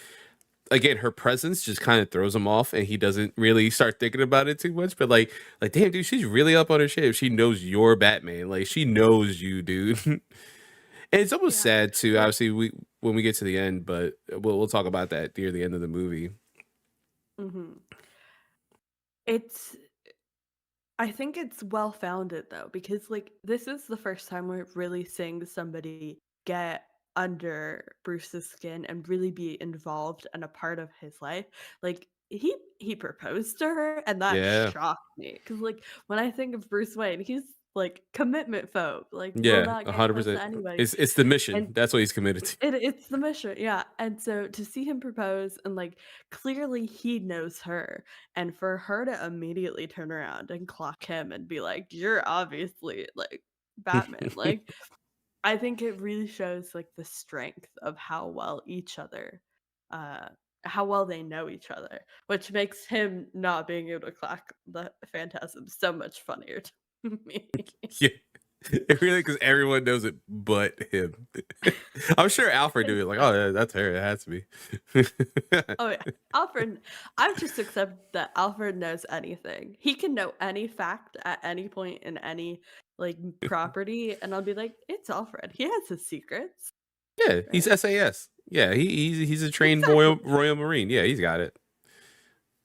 [SPEAKER 2] again, her presence just kinda throws him off, and he doesn't really start thinking about it too much, but, damn, dude, she's really up on her shit if she knows you're Batman, like, she knows you, dude. And it's almost
[SPEAKER 1] Yeah.
[SPEAKER 2] sad too,
[SPEAKER 1] Well,
[SPEAKER 2] obviously, when we get to the end, but we'll talk about that near the end of the movie.
[SPEAKER 1] mhm. It's I think it's well-founded, though, because, like, this is the first time we're really seeing somebody get under Bruce's skin and really be involved and a part of his life. Like, he proposed to her, and that
[SPEAKER 2] Yeah.
[SPEAKER 1] shocked me because, like, when I think of Bruce Wayne, he's, like, commitment phobe, like, will
[SPEAKER 2] Yeah,
[SPEAKER 1] not get close to
[SPEAKER 2] 100%.
[SPEAKER 1] anybody,
[SPEAKER 2] It's the mission.
[SPEAKER 1] and
[SPEAKER 2] That's what he's committed to.
[SPEAKER 1] it's the mission, yeah, and so to see him propose and, like, clearly he knows her, and for her to immediately turn around and clock him and be like, "You're obviously, like, Batman," like, I think it really shows, like, the strength of uh how well they know each other, which makes him not being able to clock the Phantasm so much funnier to me.
[SPEAKER 2] Yeah. It really, because everyone knows it but him. I'm sure Alfred knew it, like, "Oh, yeah, that's her, it has to be."
[SPEAKER 1] Oh, yeah. Alfred I've just accepted that Alfred knows anything. He can know any fact at any point in any, like, property, and I'll be like, "It's Alfred. He has his secrets."
[SPEAKER 2] Yeah, he's
[SPEAKER 1] Right?
[SPEAKER 2] SAS. Yeah, he's a trained
[SPEAKER 1] Exactly.
[SPEAKER 2] Royal Marine. Yeah, he's got it.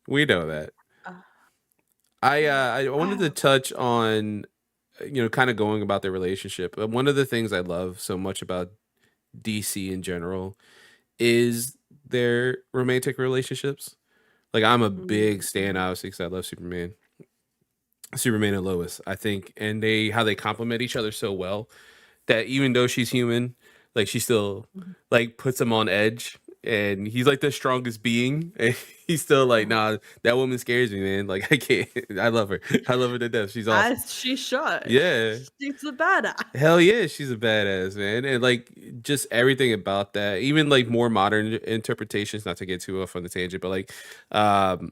[SPEAKER 2] We know that.
[SPEAKER 1] Uh, yeah.
[SPEAKER 2] I wanted to touch on, kinda going about their relationship. One of the things I love so much about DC in general is their romantic relationships. Like, I'm a big
[SPEAKER 1] Mm,
[SPEAKER 2] stan,
[SPEAKER 1] mhm,
[SPEAKER 2] obviously, 'cause I love Superman and Lois, I think, and they how they complement each other so well that even though she's human, like, she still,
[SPEAKER 1] mhm.
[SPEAKER 2] like, puts him on edge, and he's, like, the strongest being, and he's still like,
[SPEAKER 1] Uh-huh.
[SPEAKER 2] "Nah, that woman scares me, man, like, I can't." I love her. I love her to death, she's awesome.
[SPEAKER 1] As she should.
[SPEAKER 2] Yeah.
[SPEAKER 1] She's a badass.
[SPEAKER 2] Hell yeah, she's a badass, man, and, like, just everything about that, even, like, more modern interpretations, not to get too off on the tangent, but, like, um,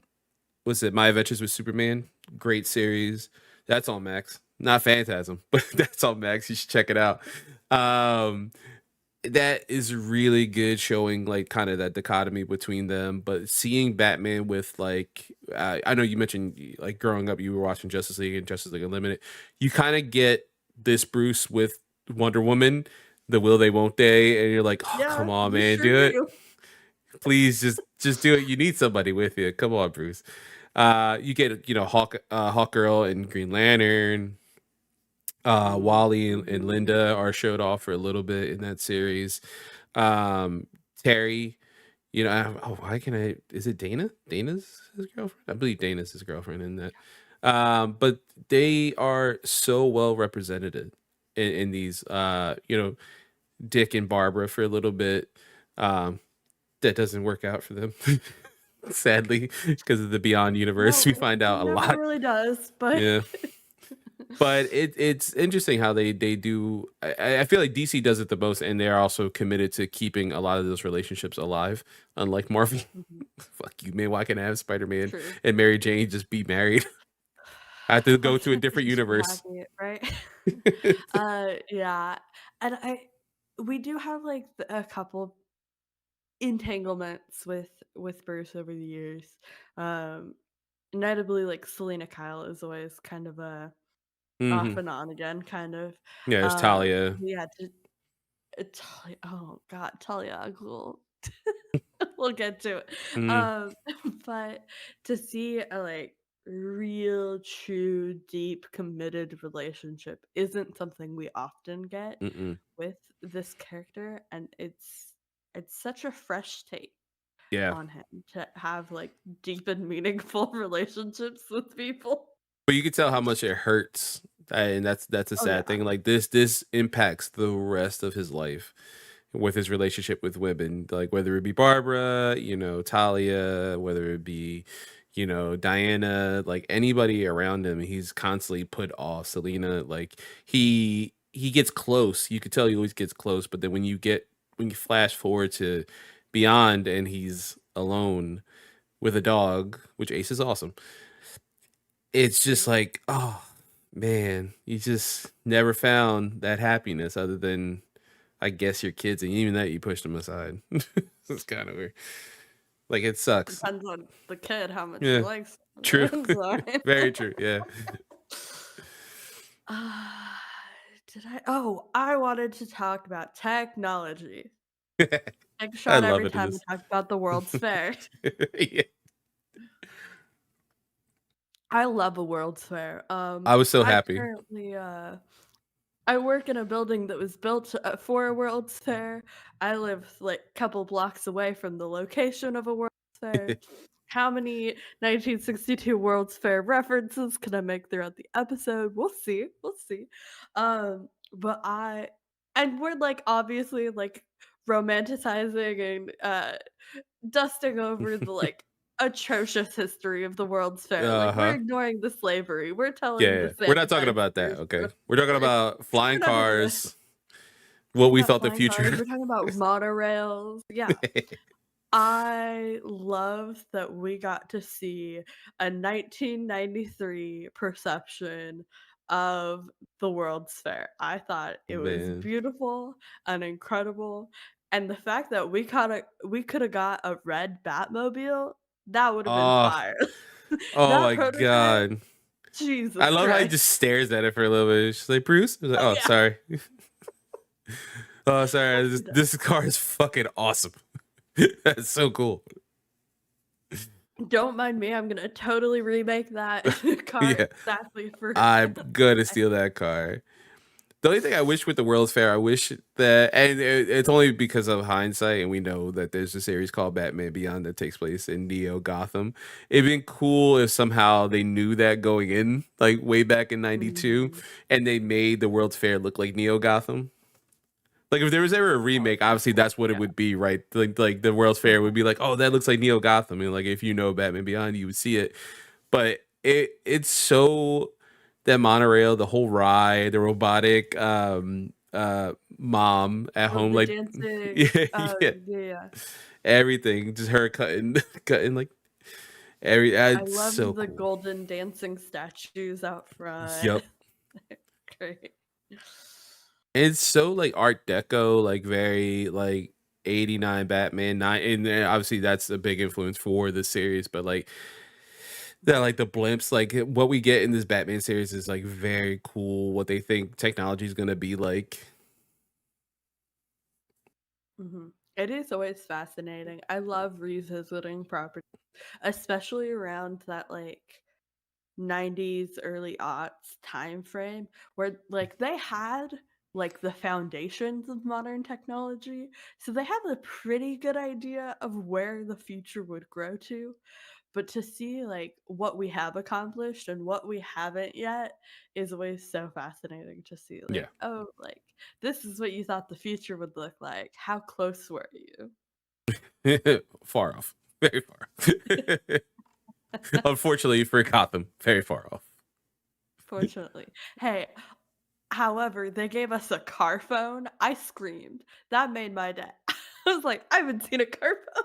[SPEAKER 2] what's it? My Adventures with Superman, great series. That's on Max. Not Phantasm, but that's on Max. You should check it out. Um, that is really good, showing like kind of that dichotomy between them. But seeing Batman with like, I know you mentioned like growing up, you were watching Justice League and Justice League Unlimited. You kind of get this Bruce with Wonder Woman, the will they won't they, and you're like, oh
[SPEAKER 1] Yeah,
[SPEAKER 2] come on,
[SPEAKER 1] you
[SPEAKER 2] man,
[SPEAKER 1] sure
[SPEAKER 2] do it,
[SPEAKER 1] do.
[SPEAKER 2] please, just do it. You need somebody with you. Come on, Bruce. You get Hawk Girl and Green Lantern.
[SPEAKER 1] Mm,
[SPEAKER 2] Wally and
[SPEAKER 1] mhm.
[SPEAKER 2] Linda are showed off for a little bit in that series. Terry, why can I? Is it Dana? Dana's his girlfriend. I believe Dana's his girlfriend in that. But they are so well represented in these. Dick and Barbara for a little bit. Um, that doesn't work out for them, sadly, because of the Beyond universe. We
[SPEAKER 1] No,
[SPEAKER 2] find
[SPEAKER 1] it
[SPEAKER 2] out a
[SPEAKER 1] never
[SPEAKER 2] lot.
[SPEAKER 1] really does, but
[SPEAKER 2] Yeah. But it's interesting how they do. I feel like DC does it the most, and they're also committed to keeping a lot of those relationships alive. Unlike Marvel,
[SPEAKER 1] Mhm.
[SPEAKER 2] fuck you, man. Why can't I have Spider Man
[SPEAKER 1] True.
[SPEAKER 2] and Mary Jane just be married? I have to
[SPEAKER 1] Why
[SPEAKER 2] go to a
[SPEAKER 1] can't they
[SPEAKER 2] different
[SPEAKER 1] just be
[SPEAKER 2] universe.
[SPEAKER 1] happy, right? Yeah, and we do have, like, a couple entanglements with Bruce over the years, um, notably, like, Selena Kyle is always kind of a off
[SPEAKER 2] Mhm.
[SPEAKER 1] and on again, kind of.
[SPEAKER 2] Yeah, there's Talia.
[SPEAKER 1] Yeah, Talia, oh god, Talia, cool. We'll get to it.
[SPEAKER 2] Mhm.
[SPEAKER 1] Um, but to see a, like, real, true, deep, committed relationship isn't something we often get
[SPEAKER 2] Mm-mm.
[SPEAKER 1] with this character, and it's such a fresh take
[SPEAKER 2] Yeah.
[SPEAKER 1] on him to have, like, deep and meaningful relationships with people.
[SPEAKER 2] But you could tell how much it hurts, and that's a
[SPEAKER 1] Oh,
[SPEAKER 2] sad
[SPEAKER 1] yeah.
[SPEAKER 2] thing. Like this impacts the rest of his life with his relationship with women, like whether it be Barbara, Talia, whether it be, Diana, like anybody around him, he's constantly put off. Selena, like he gets close. You could tell he always gets close, but then when you flash forward to Beyond and he's alone with a dog, which Ace is awesome, it's just
[SPEAKER 1] Mhm.
[SPEAKER 2] like, oh man, you just never found that happiness other than I guess your kids, and even that you pushed them aside. It's kind of weird. Like it sucks.
[SPEAKER 1] Depends on the kid how much he
[SPEAKER 2] Yeah,
[SPEAKER 1] likes
[SPEAKER 2] true.
[SPEAKER 1] it. Sorry.
[SPEAKER 2] Very true. Yeah.
[SPEAKER 1] Ah, did I? Oh, I wanted to talk about technology. Big
[SPEAKER 2] I
[SPEAKER 1] shot
[SPEAKER 2] love
[SPEAKER 1] every
[SPEAKER 2] it in
[SPEAKER 1] time we
[SPEAKER 2] this.
[SPEAKER 1] talk about the World's Fair.
[SPEAKER 2] Yeah.
[SPEAKER 1] I love a World's Fair.
[SPEAKER 2] I was so
[SPEAKER 1] I
[SPEAKER 2] happy.
[SPEAKER 1] currently I work in a building that was built for a World's Fair. I live like a couple blocks away from the location of a World's Fair. How many 1962 World's Fair references can I make throughout the episode? We'll see. We'll see. But and we're like obviously like romanticizing and dusting over the like atrocious history of the World's Fair. Like we're
[SPEAKER 2] Uh-huh.
[SPEAKER 1] ignoring the slavery. We're
[SPEAKER 2] Yeah,
[SPEAKER 1] telling the
[SPEAKER 2] yeah. We're not talking
[SPEAKER 1] sanitized
[SPEAKER 2] about that,
[SPEAKER 1] version
[SPEAKER 2] okay?
[SPEAKER 1] of
[SPEAKER 2] We're talking
[SPEAKER 1] history.
[SPEAKER 2] about flying
[SPEAKER 1] We're not talking about
[SPEAKER 2] cars, what
[SPEAKER 1] talking
[SPEAKER 2] we
[SPEAKER 1] about
[SPEAKER 2] thought the
[SPEAKER 1] flying cars,
[SPEAKER 2] future.
[SPEAKER 1] we're talking about monorails. Yeah. I love that we got to see a 1993 perception of the World's Fair. I thought it was
[SPEAKER 2] Man.
[SPEAKER 1] beautiful and incredible, and the fact that we coulda got a red Batmobile, that would have been
[SPEAKER 2] Oh,
[SPEAKER 1] fire.
[SPEAKER 2] oh
[SPEAKER 1] That
[SPEAKER 2] my
[SPEAKER 1] prototype,
[SPEAKER 2] god. I
[SPEAKER 1] Jesus
[SPEAKER 2] love how he
[SPEAKER 1] Christ.
[SPEAKER 2] just stares at it for a little bit. She's like, Bruce? He's like,
[SPEAKER 1] Oh,
[SPEAKER 2] oh,
[SPEAKER 1] yeah.
[SPEAKER 2] sorry. Oh, sorry.
[SPEAKER 1] Well
[SPEAKER 2] This,
[SPEAKER 1] done.
[SPEAKER 2] this car is fucking awesome. That's so cool.
[SPEAKER 1] Don't mind me, I'm gonna totally remake that car
[SPEAKER 2] Yeah.
[SPEAKER 1] exactly for
[SPEAKER 2] I'm gonna steal that car. The only thing I wish with the World's Fair, I wish that, and it's only because of hindsight, and we know that there's a series called Batman Beyond that takes place in Neo Gotham. It'd been cool if somehow they knew that going in, like way back in '92,
[SPEAKER 1] Mhm.
[SPEAKER 2] and they made the World's Fair look like Neo Gotham. Like if there was ever a
[SPEAKER 1] Oh,
[SPEAKER 2] remake, obviously that's what it
[SPEAKER 1] yeah.
[SPEAKER 2] would be, right? Like the World's Fair would
[SPEAKER 1] Mhm.
[SPEAKER 2] be like, oh, that looks like Neo Gotham, and like if you know Batman Beyond, you would see it. But it's so that monorail, the whole ride, the robotic mom at
[SPEAKER 1] Oh,
[SPEAKER 2] home,
[SPEAKER 1] the
[SPEAKER 2] like
[SPEAKER 1] dancing
[SPEAKER 2] yeah, yeah,
[SPEAKER 1] yeah, yeah.
[SPEAKER 2] everything, just her cutting, cutting like
[SPEAKER 1] I
[SPEAKER 2] it's
[SPEAKER 1] love
[SPEAKER 2] so
[SPEAKER 1] the
[SPEAKER 2] cool.
[SPEAKER 1] golden dancing statues out front.
[SPEAKER 2] Yep.
[SPEAKER 1] Great.
[SPEAKER 2] It's so like Art Deco, like very like 89 Batman, nine, and then obviously that's a big influence for the series, but like that, like the blimps, like what we get in this Batman series is like very cool. What they think technology is gonna be like.
[SPEAKER 1] Mhm. It is always fascinating. I love revisiting property, especially around that, like, 90s, early aughts time frame where, like, they had, like, the foundations of modern technology, so they have a pretty good idea of where the future would grow to. But to see, like, what we have accomplished and what we haven't yet is always so fascinating to see,
[SPEAKER 2] Yeah.
[SPEAKER 1] like, "Oh, like, this is what you thought the future would look like. How close were you?"
[SPEAKER 2] Far off. Very far off. Unfortunately for Gotham, very far off.
[SPEAKER 1] Fortunately. Hey, however, they gave us a car phone. I screamed. That made my day. I was like, "I haven't seen a car phone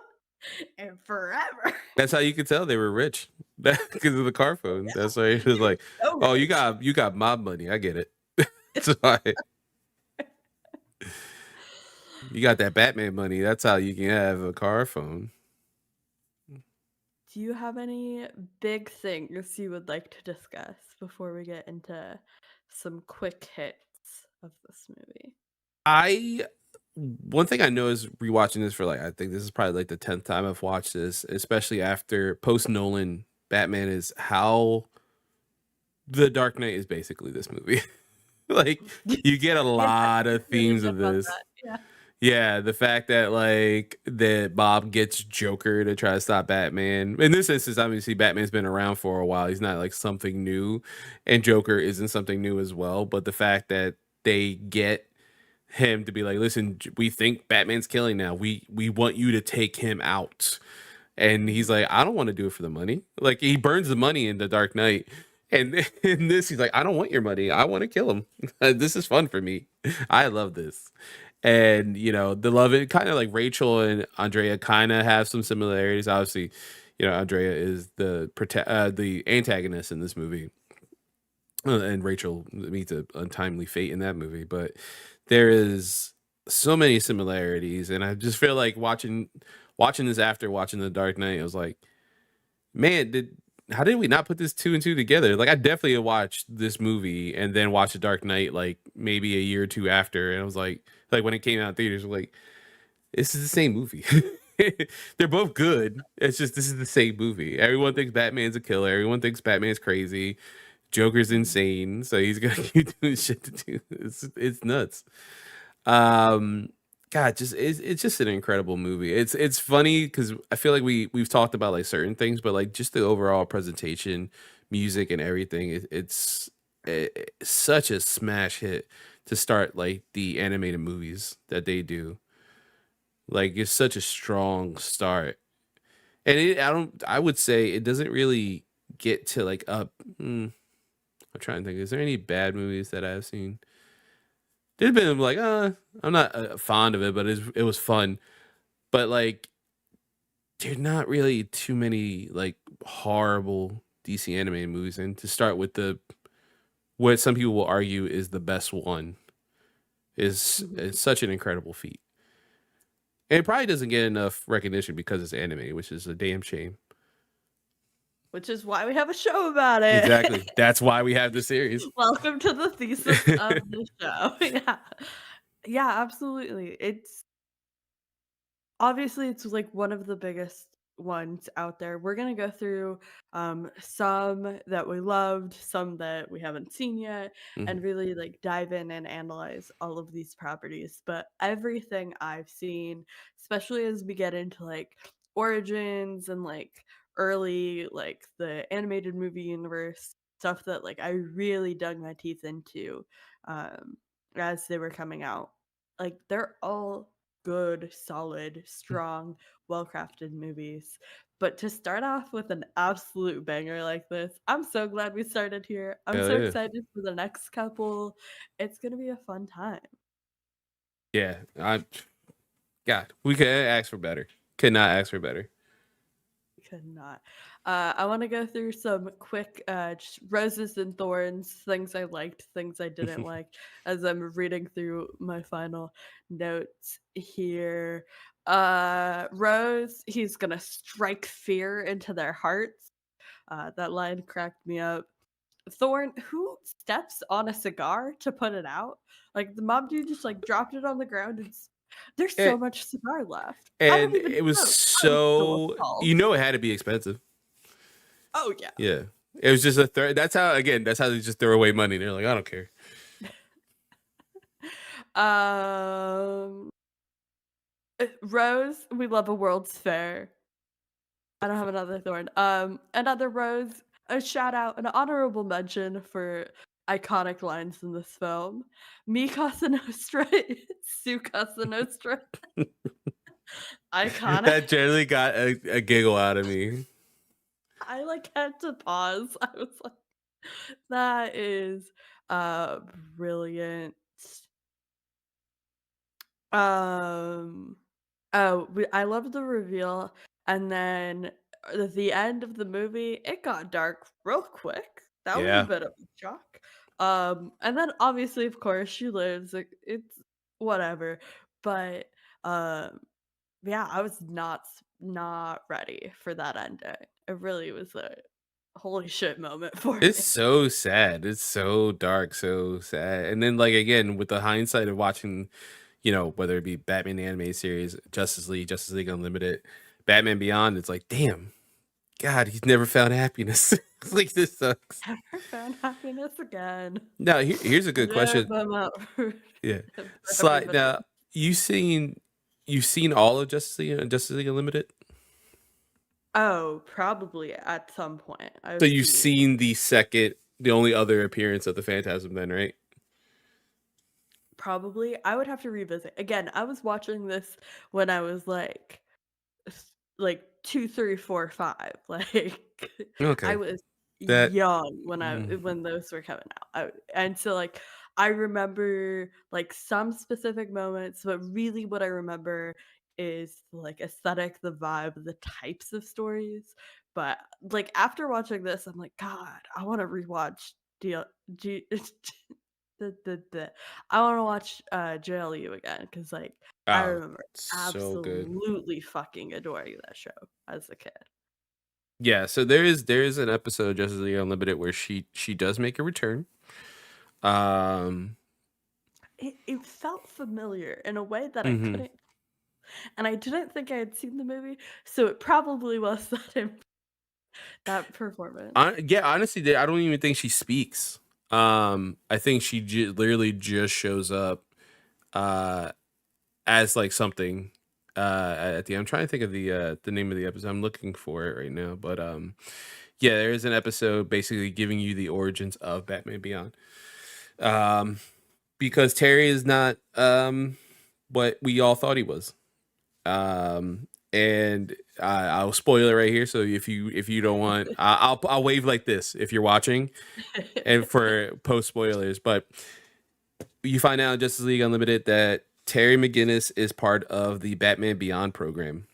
[SPEAKER 1] in forever."
[SPEAKER 2] That's how you could tell they were rich. Because of the car
[SPEAKER 1] Oh,
[SPEAKER 2] phone. That's why it
[SPEAKER 1] yeah.
[SPEAKER 2] was like,
[SPEAKER 1] So
[SPEAKER 2] oh, you
[SPEAKER 1] rich.
[SPEAKER 2] got mob money. I get it. That's why you got that Batman money. That's how you can have a car phone.
[SPEAKER 1] do you have any big things you would like to discuss before we get into some quick hits of this movie?
[SPEAKER 2] I One thing I know is rewatching this for, like, I think this is probably, like, the 10th time I've watched this, especially after post Nolan Batman, is how The Dark Knight is basically this movie. Like, you get a
[SPEAKER 1] Yeah,
[SPEAKER 2] lot
[SPEAKER 1] you're
[SPEAKER 2] of
[SPEAKER 1] really
[SPEAKER 2] themes
[SPEAKER 1] good
[SPEAKER 2] of
[SPEAKER 1] about
[SPEAKER 2] this.
[SPEAKER 1] that, yeah.
[SPEAKER 2] Yeah, the fact that, like, that Bob gets Joker to try to stop Batman. In this instance, obviously, Batman's been around for a while. He's not like something new, and Joker isn't something new as well. But the fact that they get him to be like, "Listen, we think Batman's killing now. We want you to take him out." And he's
[SPEAKER 1] Mhm,
[SPEAKER 2] like, "I don't want to do it for the money." Like, he burns the money in The Dark Knight. And in this, he's like, "I don't want your money. I want to kill him. This is fun for me. I love this." And the love it kind of like Rachel and Andrea kind of have some similarities. Obviously, Andrea is the antagonist in this movie, and Rachel meets an untimely fate in that movie. But there is so many similarities, and I just feel like watching this after watching The Dark Knight. I was like, man, did how did we not put this two and two together? Like, I definitely had watched this movie and then watched The Dark Knight like maybe a year or two after, and I was like when it came out in theaters, I was like, this is the same movie. They're both good. It's just this is the same movie. Everyone thinks Batman's a killer. Everyone thinks Batman's crazy. Joker's
[SPEAKER 1] mhm.
[SPEAKER 2] insane, so he's gonna keep doing shit to do. It's nuts. Um, God, just it's just an incredible movie. It's funny because I feel like we've talked about like certain things, but like just the overall presentation, music, and everything. It's such a smash hit to start like the animated movies that they do. Like, it's such a strong start, and I would say it doesn't really get to like up. I'm trying to think. Is there any bad movies that I've seen? There's been like, I'm not fond of it, but it was fun. But like, there's not really too many like horrible DC animated movies. And to start with the what some people will argue is the best one is
[SPEAKER 1] Mhm.
[SPEAKER 2] such an incredible feat. And it probably doesn't get enough recognition because it's anime, which is a damn shame.
[SPEAKER 1] Which is why we have a show about it.
[SPEAKER 2] Exactly. That's why we have the series.
[SPEAKER 1] Welcome to the thesis of the show. Yeah. Yeah, absolutely. It's like one of the biggest ones out there. We're gonna go through some that we loved, some that we haven't seen yet,
[SPEAKER 2] Mhm.
[SPEAKER 1] and really like dive in and analyze all of these properties. But everything I've seen, especially as we get into like origins and like early like the animated movie universe stuff that like I really dug my teeth into um as they were coming out. Like they're all good, solid, strong, well-crafted movies. But to start off with an absolute banger like this, I'm so glad we started here. I'm
[SPEAKER 2] Hell
[SPEAKER 1] so
[SPEAKER 2] yeah.
[SPEAKER 1] excited for the next couple. It's gonna be a fun time.
[SPEAKER 2] Yeah. God, we could ask for better. Could not ask for better.
[SPEAKER 1] Could not. I want to go through some quick just roses and thorns, things I liked, things I didn't like, as I'm reading through my final notes here. Rose, he's gonna strike fear into their hearts. That line cracked me up. Thorn, who steps on a cigar to put it out? Like the mob dude just like dropped it on the ground and there's so
[SPEAKER 2] And,
[SPEAKER 1] much cigar left. I don't
[SPEAKER 2] and
[SPEAKER 1] even
[SPEAKER 2] it was
[SPEAKER 1] smoke. I would still
[SPEAKER 2] so
[SPEAKER 1] appalled.
[SPEAKER 2] it had to be expensive.
[SPEAKER 1] Oh yeah.
[SPEAKER 2] Yeah. It was just a third. That's how they just throw away money. They're like, I don't care.
[SPEAKER 1] Um, Rose, we love a World's Fair. I don't have another thorn. Another rose, a shout out, an honorable mention for iconic lines in this film. Mi Casa Nostra, Su Casa Nostra. Iconic.
[SPEAKER 2] That generally got a giggle out of me.
[SPEAKER 1] I like had to pause. I was like, that is uh brilliant. Um, I love the reveal, and then at the end of the movie, it got dark real quick. That was a
[SPEAKER 2] Yeah.
[SPEAKER 1] bit of a shock. And then obviously, of course, she lives. Like, it's whatever. But yeah, I was not ready for that ending. It really was a holy shit moment for
[SPEAKER 2] It's
[SPEAKER 1] me.
[SPEAKER 2] so sad. It's so dark, so sad. And then, like, again, with the hindsight of watching, whether it be Batman the Animated Series, Justice League Unlimited, Batman Beyond, it's like, damn, God, he's never found happiness. Like, this sucks.
[SPEAKER 1] Never found happiness again.
[SPEAKER 2] Now, here's a good
[SPEAKER 1] Nope,
[SPEAKER 2] question.
[SPEAKER 1] I'm out for
[SPEAKER 2] Yeah.
[SPEAKER 1] for
[SPEAKER 2] Slide
[SPEAKER 1] everybody
[SPEAKER 2] now,
[SPEAKER 1] else.
[SPEAKER 2] you've seen all of Justice League Unlimited?
[SPEAKER 1] Oh, probably at some point.
[SPEAKER 2] So
[SPEAKER 1] I've
[SPEAKER 2] you've
[SPEAKER 1] seen
[SPEAKER 2] seen the only other appearance of the Phantasm then, right?
[SPEAKER 1] probably I would have to revisit. Again, I was watching this when I was like 2, 3, 4, 5. Like I
[SPEAKER 2] Okay.
[SPEAKER 1] was
[SPEAKER 2] That
[SPEAKER 1] young
[SPEAKER 2] mm,
[SPEAKER 1] when those were coming out. And so like I remember like some specific moments, but really what I remember is like aesthetic, the vibe, the types of stories. But like after watching this, I'm like, God, I want to rewatch D- G- the I want to watch JLU again because like I
[SPEAKER 2] oh,
[SPEAKER 1] remember
[SPEAKER 2] so good.
[SPEAKER 1] absolutely fucking adoring that show as a kid.
[SPEAKER 2] Yeah, so there is an episode of Justice League Unlimited where she does make a return. Um
[SPEAKER 1] It felt familiar in a way that I
[SPEAKER 2] mhm.
[SPEAKER 1] couldn't, and I didn't think I had seen the movie, so it probably was that performance.
[SPEAKER 2] Yeah, honestly, I don't even think she speaks. I think she literally just shows up uh as like something at the I'm trying to think of the name of the episode. I'm looking for it right now, but yeah, there is an episode basically giving you the origins of Batman Beyond. Um because Terry is not what we all thought he was. And I'll spoil it right here. So if you don't want, I'll wave like this if you're watching, and for post spoilers. But you find out in Justice League Unlimited that Terry McGinnis is part of the Batman Beyond program.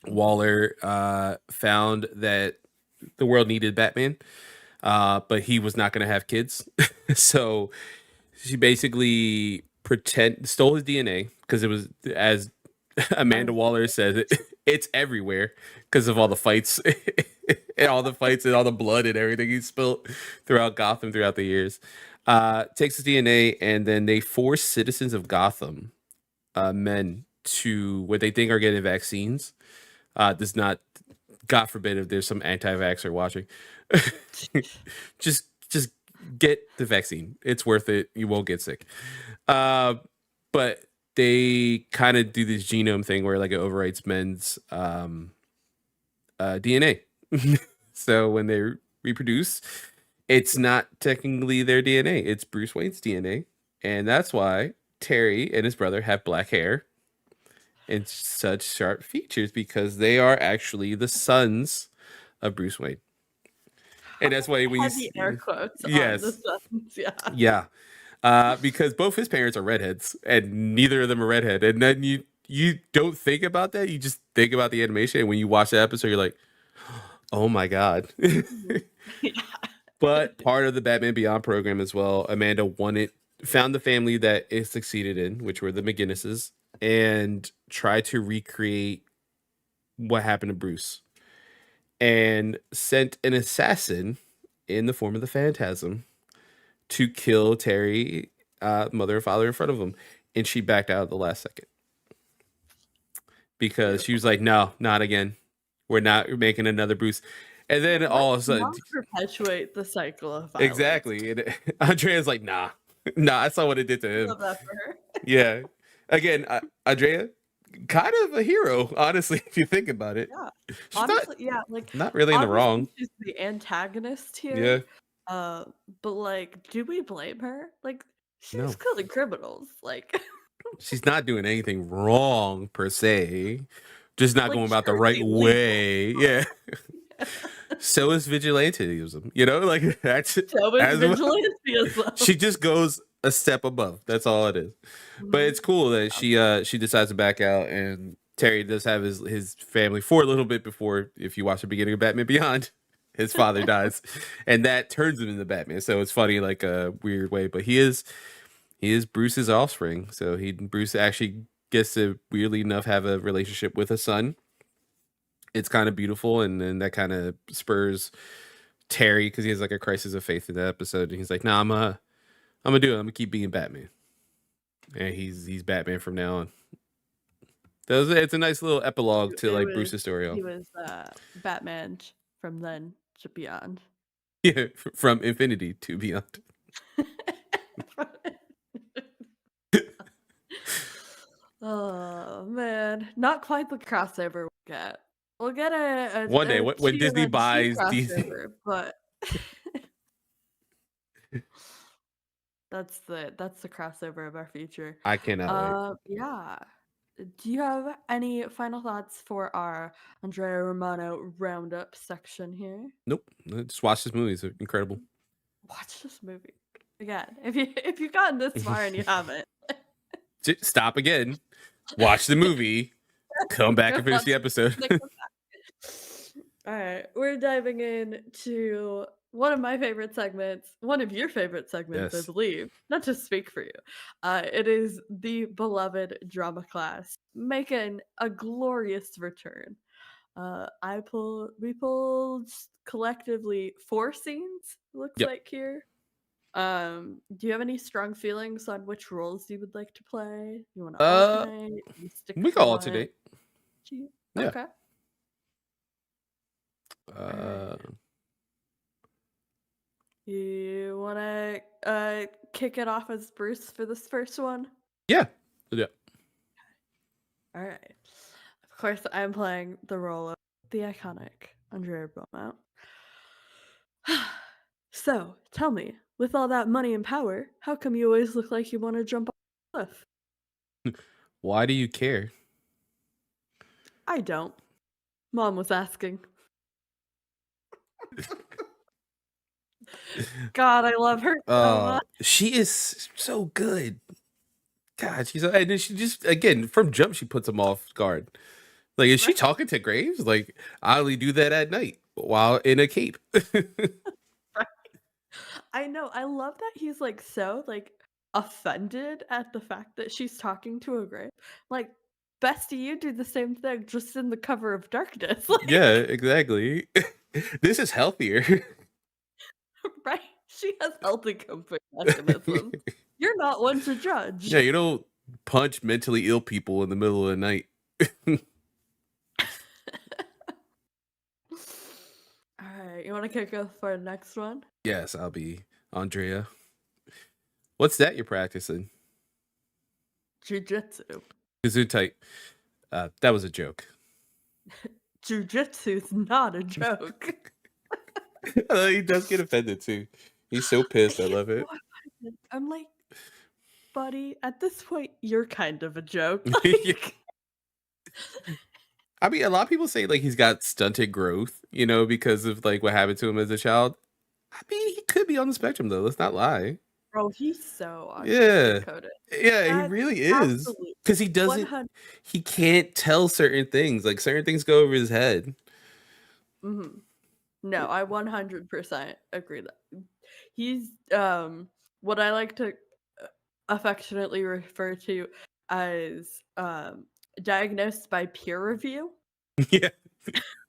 [SPEAKER 1] Mhm.
[SPEAKER 2] Waller found that the world needed Batman, but he was not going to have kids, so she basically stole his DNA because it was, as Amanda
[SPEAKER 1] As
[SPEAKER 2] Waller says, it's everywhere because of all the fights and all the blood and everything he spilled throughout Gotham throughout the years. Takes his DNA and then they force citizens of Gotham, men, to what they think are getting vaccines. Does not, God forbid, if there's some anti-vaxxer watching, just get the vaccine. It's worth it. You won't get sick. Uh, but they kind of do this genome thing where like it overwrites men's DNA. So when they reproduce, it's not technically their DNA. It's Bruce Wayne's DNA, and that's why Terry and his brother have black hair and such sharp features because they are actually the sons of Bruce Wayne. And that's why when you
[SPEAKER 1] heavy air quotes on the
[SPEAKER 2] yes,
[SPEAKER 1] sentence, yeah.
[SPEAKER 2] yeah, because both his parents are redheads, and neither of them are redhead. And then you don't think about that. You just think about the animation, and when you watch the episode, you're like, oh my god.
[SPEAKER 1] Mhm.
[SPEAKER 2] But part of the Batman Beyond program as well, Amanda found the family that it succeeded in, which were the McGinnises, and tried to recreate what happened to Bruce, and sent an assassin in the form of the Phantasm to kill Terry, mother and father, in front of him, and she backed out at the last second because she
[SPEAKER 1] Beautiful.
[SPEAKER 2] was like, "No, not again. We're not making another Bruce." And then all of a
[SPEAKER 1] Let's
[SPEAKER 2] sudden,
[SPEAKER 1] not perpetuate the cycle of violence.
[SPEAKER 2] exactly, and Andrea's like, "Nah, nah." I saw what it did to
[SPEAKER 1] I
[SPEAKER 2] him.
[SPEAKER 1] love that for her.
[SPEAKER 2] Yeah, again, Andrea, kind of a hero, honestly, if you think about it.
[SPEAKER 1] Yeah.
[SPEAKER 2] She's not
[SPEAKER 1] Honestly, yeah, like,
[SPEAKER 2] not really in the
[SPEAKER 1] obviously,
[SPEAKER 2] wrong.
[SPEAKER 1] she's the antagonist
[SPEAKER 2] Yeah,
[SPEAKER 1] here, but, like, do we blame her? Like, she's
[SPEAKER 2] no,
[SPEAKER 1] killing criminals, like
[SPEAKER 2] she's not doing anything wrong per se. Just not
[SPEAKER 1] like,
[SPEAKER 2] going about the
[SPEAKER 1] sure, it's
[SPEAKER 2] right
[SPEAKER 1] illegal.
[SPEAKER 2] way. Yeah. So is vigilantism, like that's
[SPEAKER 1] So is
[SPEAKER 2] as well.
[SPEAKER 1] vigilantism.
[SPEAKER 2] She just goes a step above. That's all it is. But
[SPEAKER 1] Mhm.
[SPEAKER 2] it's cool that
[SPEAKER 1] Yeah.
[SPEAKER 2] she decides to back out, and Terry does have his family for a little bit before, if you watch the beginning of Batman Beyond, his father dies, and that turns him into Batman. So it's funny, like a weird way, but he is Bruce's offspring. So Bruce actually gets to, weirdly enough, have a relationship with a son, it's kind of beautiful, and then that kind of spurs Terry because he has like a crisis of faith in that episode, and he's like, "Nah, I'm gonna do it. I'm gonna keep being Batman." And he's Batman from now on. It's a nice little epilogue to
[SPEAKER 1] It
[SPEAKER 2] like
[SPEAKER 1] was
[SPEAKER 2] Bruce's story
[SPEAKER 1] he
[SPEAKER 2] arc.
[SPEAKER 1] was, Batman from then to beyond.
[SPEAKER 2] Yeah, from infinity to beyond.
[SPEAKER 1] Oh, man. Not quite the crossover we'll get. We'll get
[SPEAKER 2] One day,
[SPEAKER 1] a
[SPEAKER 2] when
[SPEAKER 1] T and
[SPEAKER 2] Disney
[SPEAKER 1] a G
[SPEAKER 2] buys DC,
[SPEAKER 1] crossover, but that's the crossover of our future.
[SPEAKER 2] I cannot wait.
[SPEAKER 1] Yeah. Do you have any final thoughts for our Andrea Romano roundup section here?
[SPEAKER 2] Nope, just watch this movie. It's incredible.
[SPEAKER 1] Watch this movie. Again, if you've gotten this far and you haven't,
[SPEAKER 2] Stop again. Watch the movie. Come back and finish
[SPEAKER 1] watch
[SPEAKER 2] the episode.
[SPEAKER 1] All right, we're diving in to one of my favorite segments, one of your favorite segments, I
[SPEAKER 2] Yes.
[SPEAKER 1] believe. Not to speak for you. It is the beloved drama class making a glorious return. We pulled collectively 4 scenes, looks
[SPEAKER 2] Yep.
[SPEAKER 1] like here. Do you have any strong feelings on which roles you would like to play? You want to
[SPEAKER 2] Uh,
[SPEAKER 1] alternate? You stick
[SPEAKER 2] we
[SPEAKER 1] to
[SPEAKER 2] can
[SPEAKER 1] one?
[SPEAKER 2] alternate. Yeah.
[SPEAKER 1] Okay. All right.
[SPEAKER 2] Uh,
[SPEAKER 1] You want to kick it off as Bruce for this first one?
[SPEAKER 2] yeah. Yeah.
[SPEAKER 1] All right. Of course, I'm playing the role of the iconic Andrea Beaumont. So, tell me, with all that money and power, how come you always look like you want to jump off a cliff?
[SPEAKER 2] Why do you care?
[SPEAKER 1] I don't. Mom was asking. God, I love her so much.
[SPEAKER 2] She is so good. God, and then she just again from jump she puts him off guard. Like, is she
[SPEAKER 1] Right?
[SPEAKER 2] talking to Graves? Like, I only do that at night while in a cape.
[SPEAKER 1] Right. I know. I love that he's like so like offended at the fact that she's talking to a grave. Like, bestie, you do the same thing just in the cover of darkness.
[SPEAKER 2] Yeah,
[SPEAKER 1] Like,
[SPEAKER 2] exactly. This is healthier.
[SPEAKER 1] right? She has healthy coping mechanisms. You're not one to judge.
[SPEAKER 2] Yeah, you don't punch mentally ill people in the middle of the night.
[SPEAKER 1] All right, you want to kick off for the next one?
[SPEAKER 2] Yes, I'll be Andrea. What's that you're practicing?
[SPEAKER 1] Jujitsu.
[SPEAKER 2] Gesundheit. That was a joke.
[SPEAKER 1] Jujitsu's not a joke.
[SPEAKER 2] He does get offended too. He's so pissed. I love it.
[SPEAKER 1] I'm like, buddy, at this point, you're kind of a joke.
[SPEAKER 2] Yeah.
[SPEAKER 1] Like,
[SPEAKER 2] I mean, a lot of people say like he's got stunted growth, because of like what happened to him as a child. I mean, he could be on the spectrum though. Let's not lie.
[SPEAKER 1] bro, he's so
[SPEAKER 2] Yeah,
[SPEAKER 1] autistic coded.
[SPEAKER 2] yeah, he
[SPEAKER 1] That's
[SPEAKER 2] really is.
[SPEAKER 1] absolutely
[SPEAKER 2] Because he doesn't,
[SPEAKER 1] 100.
[SPEAKER 2] he can't tell certain things. Like certain things go over his head.
[SPEAKER 1] No, I 100% agree that he's what I like to affectionately refer to as diagnosed by peer review.
[SPEAKER 2] Yeah,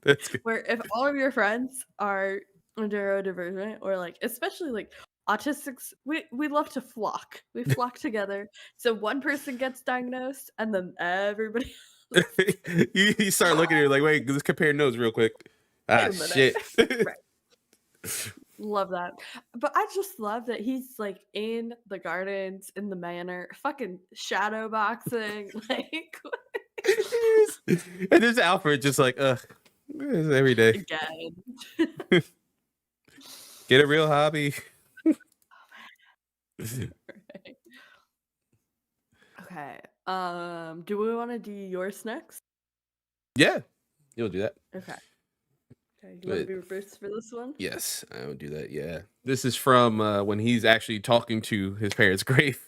[SPEAKER 2] that's good.
[SPEAKER 1] Where if all of your friends are neurodivergent or like especially like autistics, we love to flock. We flock together. So one person gets diagnosed and then everybody
[SPEAKER 2] You start looking at it like, wait, let's compare notes real quick.
[SPEAKER 1] wait
[SPEAKER 2] Ah,
[SPEAKER 1] a minute.
[SPEAKER 2] shit.
[SPEAKER 1] Right. Love that. But I just love that he's like in the gardens, in the manor, fucking shadow boxing. Like
[SPEAKER 2] And there's Alfred just like, every day.
[SPEAKER 1] again.
[SPEAKER 2] Get a real hobby.
[SPEAKER 1] Right. Okay. Do we want to do yours next?
[SPEAKER 2] Yeah, you'll do that.
[SPEAKER 1] Okay. Okay. You want to be reversed for this one?
[SPEAKER 2] Yes, I would do that. Yeah, this is from when he's actually talking to his parents' grave.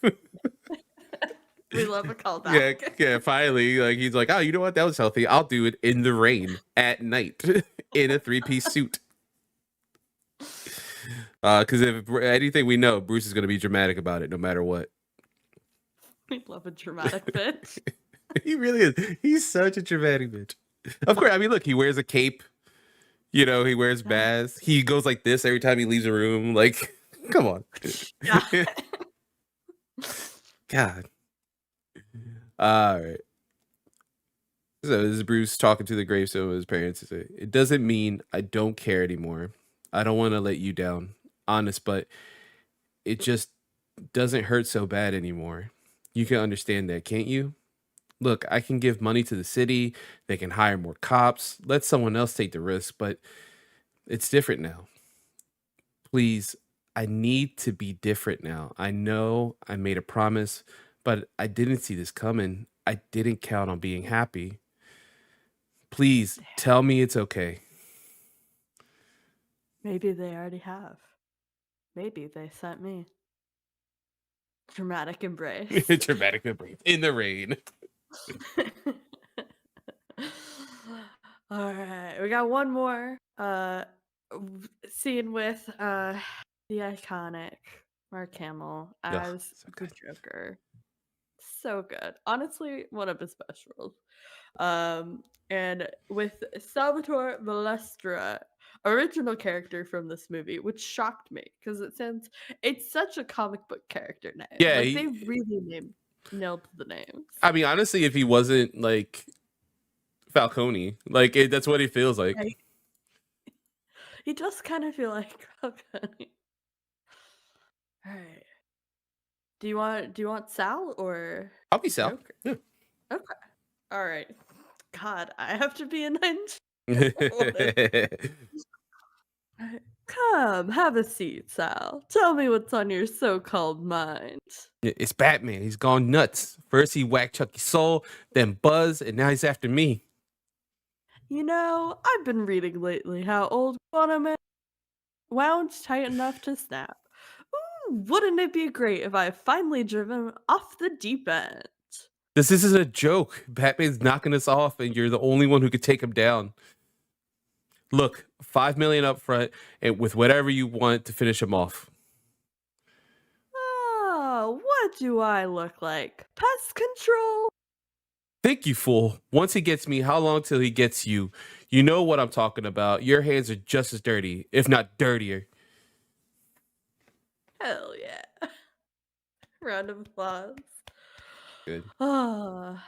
[SPEAKER 1] We love a callback.
[SPEAKER 2] Yeah. Finally, like he's like, oh, you know what? That was healthy. I'll do it in the rain at night in a 3-piece suit. Because if anything we know, Bruce is going to be dramatic about it, no matter what.
[SPEAKER 1] We love a dramatic bitch.
[SPEAKER 2] He really is. He's such a dramatic bitch. Of course, I mean, look, he wears a cape. You know, he wears masks. He goes like this every time he leaves a room. Like, come on.
[SPEAKER 1] Yeah.
[SPEAKER 2] God. All right. So this is Bruce talking to the gravestone of his parents. He said, "It doesn't mean I don't care anymore. I don't want to let you down. Honest, but it just doesn't hurt so bad anymore. You can understand that, can't you? Look, I can give money to the city. They can hire more cops. Let someone else take the risk, but it's different now. Please, I need to be different now. I know I made a promise, but I didn't see this coming. I didn't count on being happy. Please tell me it's okay."
[SPEAKER 1] Maybe they already have. Maybe they sent me. Dramatic embrace.
[SPEAKER 2] Dramatic embrace in the rain.
[SPEAKER 1] All right, we got one more scene with the iconic Mark Hamill
[SPEAKER 2] Ugh,
[SPEAKER 1] as
[SPEAKER 2] so
[SPEAKER 1] the
[SPEAKER 2] good.
[SPEAKER 1] Joker. So good. Honestly, one of his best roles. And with Salvatore Valestra, original character from this movie, which shocked me because it's such a comic book character name.
[SPEAKER 2] Yeah,
[SPEAKER 1] Like they really nailed the names.
[SPEAKER 2] I mean, honestly, if he wasn't like Falcone, like that's what he feels like.
[SPEAKER 1] Right? He does kind of feel like Falcone. All right. Do you want Sal or
[SPEAKER 2] I'll be Sal.
[SPEAKER 1] Joker? Okay. All right. God, I have to be a ninja.
[SPEAKER 2] Yeah.
[SPEAKER 1] Come, have a seat, Sal. Tell me what's on your so-called mind.
[SPEAKER 2] It's Batman. He's gone nuts. First he whacked Chucky Soul, then Buzz, and now he's after me.
[SPEAKER 1] You know, I've been reading lately how old Quantum wound tight enough to snap. Ooh, wouldn't it be great if I finally driven off the deep end?
[SPEAKER 2] This isn't a joke. Batman's knocking us off, and you're the only one who could take him down. Look, 5 million up front, and with whatever you want to finish him off.
[SPEAKER 1] Oh, what do I look like? Pest control?
[SPEAKER 2] Think, you fool. Once he gets me, how long till he gets you? You know what I'm talking about. Your hands are just as dirty, if not dirtier.
[SPEAKER 1] Hell yeah. Round of applause.
[SPEAKER 2] Good.
[SPEAKER 1] Ah,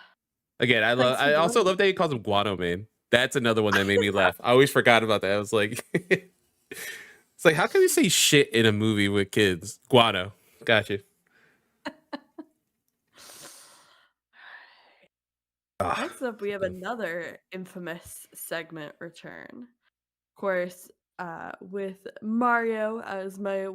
[SPEAKER 2] Again,
[SPEAKER 1] thanks for
[SPEAKER 2] I also
[SPEAKER 1] joining.
[SPEAKER 2] love that he calls him Guano Man. That's another one that made me laugh. I always forgot about that. I was like, it's like, how can we say shit in a movie with kids? Guano. Gotcha. Ah,
[SPEAKER 1] Next up, we have another infamous segment return. Of course, with Mario as my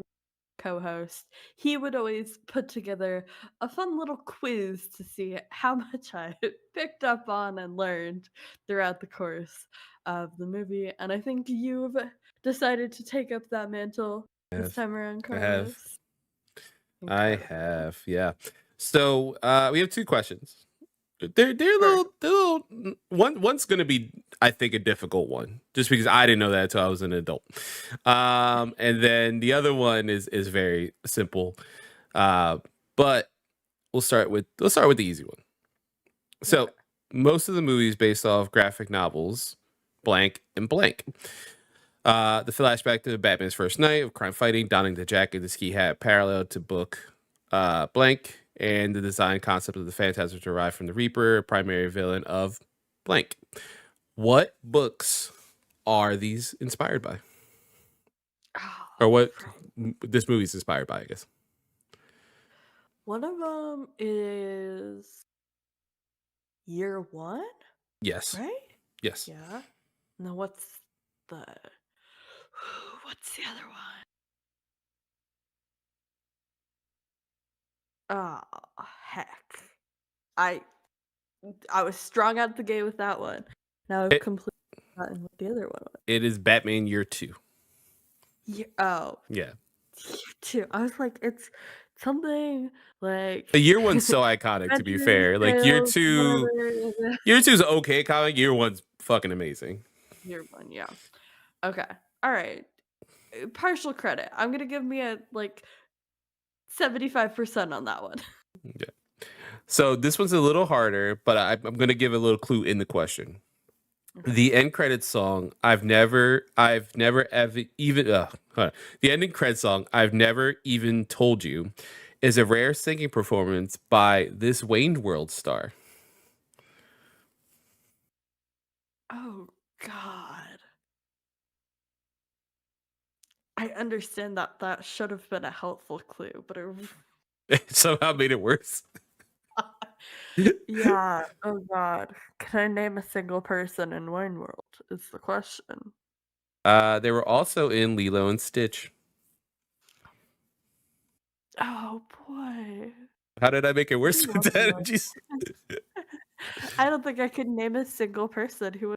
[SPEAKER 1] co-host, he would always put together a fun little quiz to see how much I picked up on and learned throughout the course of the movie. And I think you've decided to take up that mantle this time around,
[SPEAKER 2] I have.
[SPEAKER 1] Carlos.
[SPEAKER 2] I
[SPEAKER 1] Incredible.
[SPEAKER 2] have. Yeah. So we have two questions. They're
[SPEAKER 1] Sure.
[SPEAKER 2] one's gonna be, I think, a difficult one, just because I didn't know that until I was an adult. And then the other one is very simple. Uh, but let's start with the easy one. So
[SPEAKER 1] Okay.
[SPEAKER 2] most of the movies based off graphic novels, blank and blank. The flashback to Batman's first night of crime fighting, donning the jacket, the ski hat, parallel to book blank, and the design concept of the Phantasm derived from the Reaper, primary villain of blank. What books are these inspired by? Or
[SPEAKER 1] Oh,
[SPEAKER 2] what
[SPEAKER 1] right.
[SPEAKER 2] this movie's inspired by, I guess.
[SPEAKER 1] One of them is year one,
[SPEAKER 2] Yes.
[SPEAKER 1] right?
[SPEAKER 2] Yes.
[SPEAKER 1] Yeah. Now the what's the other one? Oh, heck. I I was strong out the gate with that one. Now I've
[SPEAKER 2] It,
[SPEAKER 1] completely forgotten what the other one was.
[SPEAKER 2] it is Batman Year 2.
[SPEAKER 1] Yeah, oh,
[SPEAKER 2] Yeah.
[SPEAKER 1] year two. I was like, it's something like
[SPEAKER 2] The year one's so iconic, to be
[SPEAKER 1] Adventures,
[SPEAKER 2] fair. Like
[SPEAKER 1] Tales, whatever.
[SPEAKER 2] year two's okay comic, year one's fucking amazing.
[SPEAKER 1] Year one, yeah. Okay. All right. Partial credit. I'm gonna give me a like 75% on that one.
[SPEAKER 2] Yeah. So this one's a little harder, but I'm going to give a little clue in the question.
[SPEAKER 1] Okay.
[SPEAKER 2] The end credits song, I've never ever even, hold on. The ending credits song, I've never even told you, is a rare singing performance by this Wayne World star.
[SPEAKER 1] Oh god. I understand that that should have been a helpful clue, but it
[SPEAKER 2] It somehow made it worse.
[SPEAKER 1] yeah, oh god. Can I name a single person in Wayne World is the question.
[SPEAKER 2] They were also in Lilo and Stitch.
[SPEAKER 1] Oh boy.
[SPEAKER 2] How did I make it
[SPEAKER 1] I
[SPEAKER 2] worse with
[SPEAKER 1] love
[SPEAKER 2] that?
[SPEAKER 1] Lilo.
[SPEAKER 2] Jeez.
[SPEAKER 1] I don't think I could name a single person who was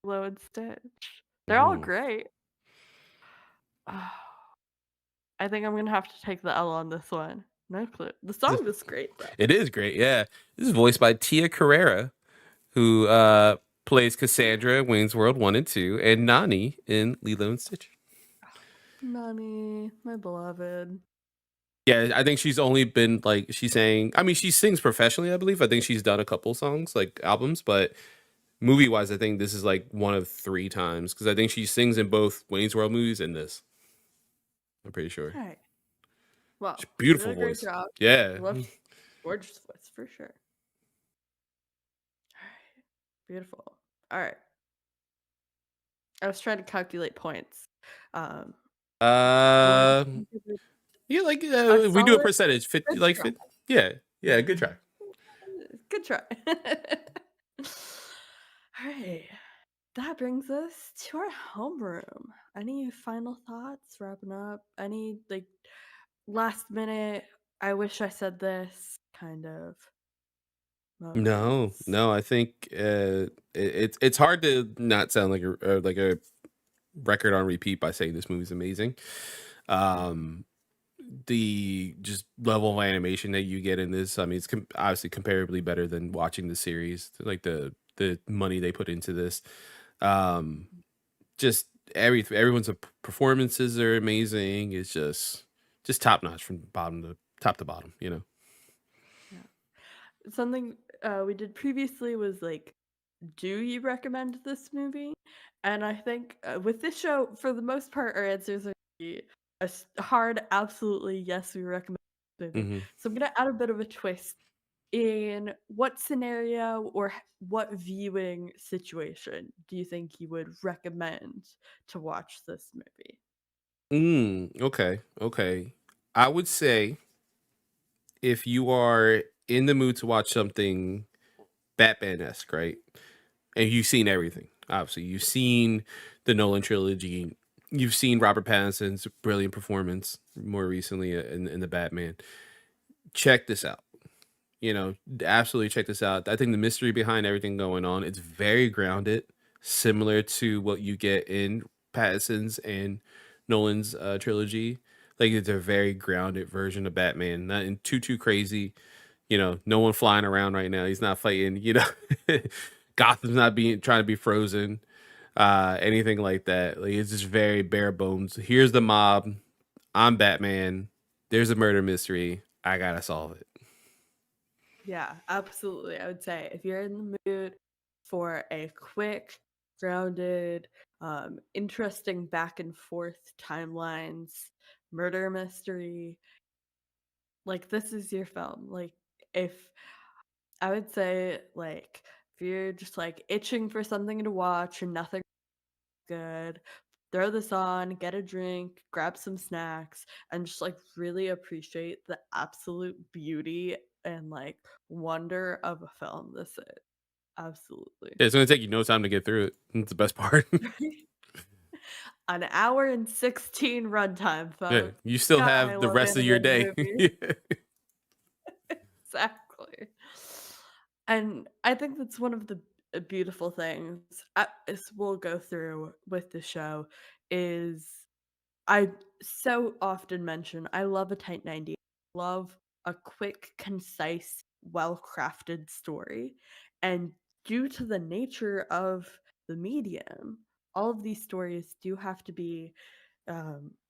[SPEAKER 1] Lilo and Stitch. They're all
[SPEAKER 2] Mm.
[SPEAKER 1] great. I think I'm gonna have to take the L on this one. No clue. The song was great though.
[SPEAKER 2] It is great, yeah. This is voiced by Tia Carrera, who plays Cassandra in Wayne's World 1 and 2, and Nani in Lilo and Stitch.
[SPEAKER 1] Nani, my beloved.
[SPEAKER 2] Yeah, I think she's only been like she sang. I mean, she sings professionally, I believe. I think she's done a couple songs, like albums, but movie wise, I think this is like one of three times because I think she sings in both Wayne's World movies and this. I'm pretty sure.
[SPEAKER 1] Okay. Well,
[SPEAKER 2] She's
[SPEAKER 1] she did
[SPEAKER 2] beautiful
[SPEAKER 1] a great
[SPEAKER 2] voice.
[SPEAKER 1] job.
[SPEAKER 2] Yeah.
[SPEAKER 1] Love gorgeous voice for sure. Alright. Beautiful. Alright. I was trying to calculate points. Um, do I
[SPEAKER 2] Uh,
[SPEAKER 1] think it was
[SPEAKER 2] yeah, like
[SPEAKER 1] a
[SPEAKER 2] we do a
[SPEAKER 1] solid
[SPEAKER 2] percentage, 50,
[SPEAKER 1] good
[SPEAKER 2] like
[SPEAKER 1] try.
[SPEAKER 2] 50. Yeah, yeah, good try.
[SPEAKER 1] Good try. Alright. That brings us to our homeroom. Any final thoughts wrapping up? Any like last minute, I wish I said this kind of
[SPEAKER 2] No,
[SPEAKER 1] moments?
[SPEAKER 2] no, I think it's hard to not sound like a record on repeat by saying this movie's amazing. Um, the just level of animation that you get in this, I mean, it's obviously comparably better than watching the series. Like the money they put into this, um, just everyone's performances are amazing. It's just top notch from bottom to top to bottom. You know.
[SPEAKER 1] Yeah. Something we did previously was like, do you recommend this movie? And I think with this show, for the most part, our answers are gonna be a hard, absolutely yes, we recommend this movie.
[SPEAKER 2] Hmm.
[SPEAKER 1] So I'm gonna add a bit of a twist. In what scenario or what viewing situation do you think you would recommend to watch this movie?
[SPEAKER 2] Okay. Okay. I would say if you are in the mood to watch something Batman esque, right? And you've seen everything. Obviously, you've seen the Nolan trilogy. You've seen Robert Pattinson's brilliant performance more recently in the Batman. Check this out. You know, absolutely check this out. I think the mystery behind everything going on, it's very grounded, similar to what you get in Pattinson's and Nolan's trilogy. Like it's a very grounded version of Batman, not in too crazy. You know, no one flying around right now. He's not fighting. You know, Gotham's not being trying to be frozen. Anything like that. Like it's just very bare bones. Here's the mob. I'm Batman. There's a murder mystery. I gotta solve it.
[SPEAKER 1] Yeah, absolutely. I would say if you're in the mood for a quick, grounded, interesting back and forth timelines, murder mystery, like this is your film. Like if I would say like if you're just like itching for something to watch and nothing good, throw this on, get a drink, grab some snacks, and just like really appreciate the absolute beauty and like wonder of a film. This is absolutely
[SPEAKER 2] Yeah, it's gonna take you no time to get through it. That's the best part.
[SPEAKER 1] an hour and 16 runtime,
[SPEAKER 2] Yeah,
[SPEAKER 1] folks.
[SPEAKER 2] you still
[SPEAKER 1] Got
[SPEAKER 2] have the
[SPEAKER 1] little
[SPEAKER 2] rest of your
[SPEAKER 1] animated
[SPEAKER 2] day.
[SPEAKER 1] movie. Exactly. And I think that's one of the beautiful things as we'll go through with the show is I so often mention I love a tight 90. Love a quick, concise, well-crafted story. And due to the nature of the medium, all of these stories do have to be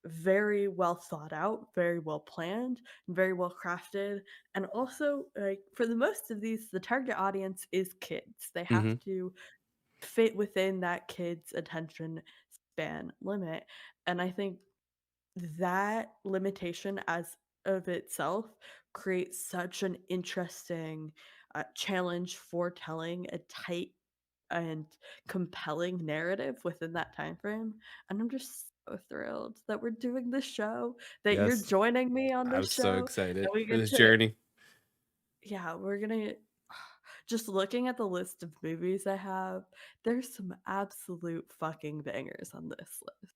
[SPEAKER 1] very well thought out, very well planned, and very well crafted. And also, like for the most of these, the target audience is kids. They have
[SPEAKER 2] Hmm.
[SPEAKER 1] to fit within that kid's attention span limit. And I think that limitation as of itself creates such an interesting challenge for telling a tight and compelling narrative within that time frame. And I'm just so thrilled that we're doing this show, that you're
[SPEAKER 2] Yes,
[SPEAKER 1] joining me on
[SPEAKER 2] I'm
[SPEAKER 1] this
[SPEAKER 2] so
[SPEAKER 1] show, and
[SPEAKER 2] excited
[SPEAKER 1] we
[SPEAKER 2] for
[SPEAKER 1] get
[SPEAKER 2] this
[SPEAKER 1] to,
[SPEAKER 2] journey.
[SPEAKER 1] yeah, we're gonna just looking at the list of movies I have, there's some absolute fucking bangers on this list.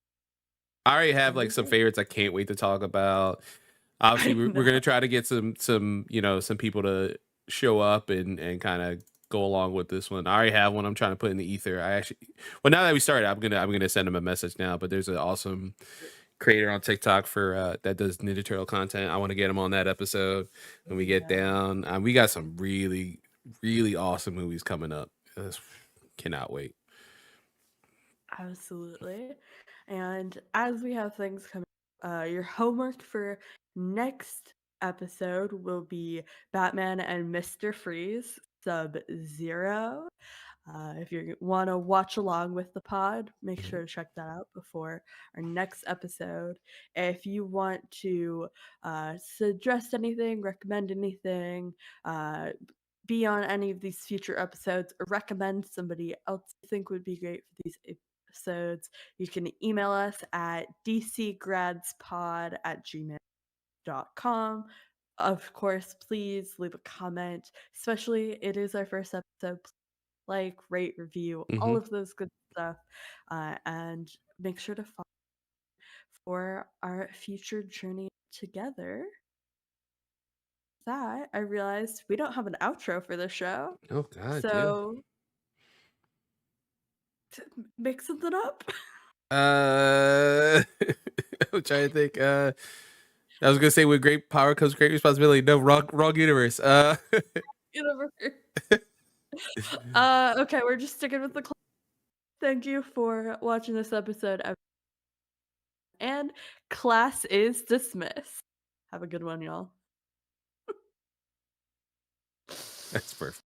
[SPEAKER 2] I already have
[SPEAKER 1] And
[SPEAKER 2] like
[SPEAKER 1] we're
[SPEAKER 2] some
[SPEAKER 1] gonna
[SPEAKER 2] favorites I can't wait to talk about. Obviously,
[SPEAKER 1] I
[SPEAKER 2] we're
[SPEAKER 1] know.
[SPEAKER 2] gonna try to get some some people to show up and kind of go along with this one. I already have one I'm trying to put in the ether. I actually, well, now that we started, I'm gonna send him a message now. But there's an awesome creator on TikTok for that does Ninja Turtle content. I want to get him on that episode when we get
[SPEAKER 1] Yeah,
[SPEAKER 2] down. We got some really awesome movies coming up. Cannot wait.
[SPEAKER 1] absolutely. And as we have things coming, your homework for next episode will be Batman and Mr. Freeze Sub Zero. If you want to watch along with the pod, make
[SPEAKER 2] Mhm.
[SPEAKER 1] sure to check that out before our next episode. If you want to suggest anything, recommend anything, uh, be on any of these future episodes, or recommend somebody else you think would be great for these episodes, you can email us at dcgradspod@gmail.com. Of course, please leave a comment, especially it is our first episode. Like, rate, review, all
[SPEAKER 2] Mhm.
[SPEAKER 1] of those good stuff, and make sure to follow for our future journey together. That I realized we don't have an outro for the show,
[SPEAKER 2] Oh God, yeah.
[SPEAKER 1] so make something up.
[SPEAKER 2] Uh, I'm trying to think. I was gonna say with great power comes great responsibility. No, wrong universe.
[SPEAKER 1] Universe. Okay, we're just sticking with the. Thank you for watching this episode, and class is dismissed. Have a good one, y'all.
[SPEAKER 2] That's perfect.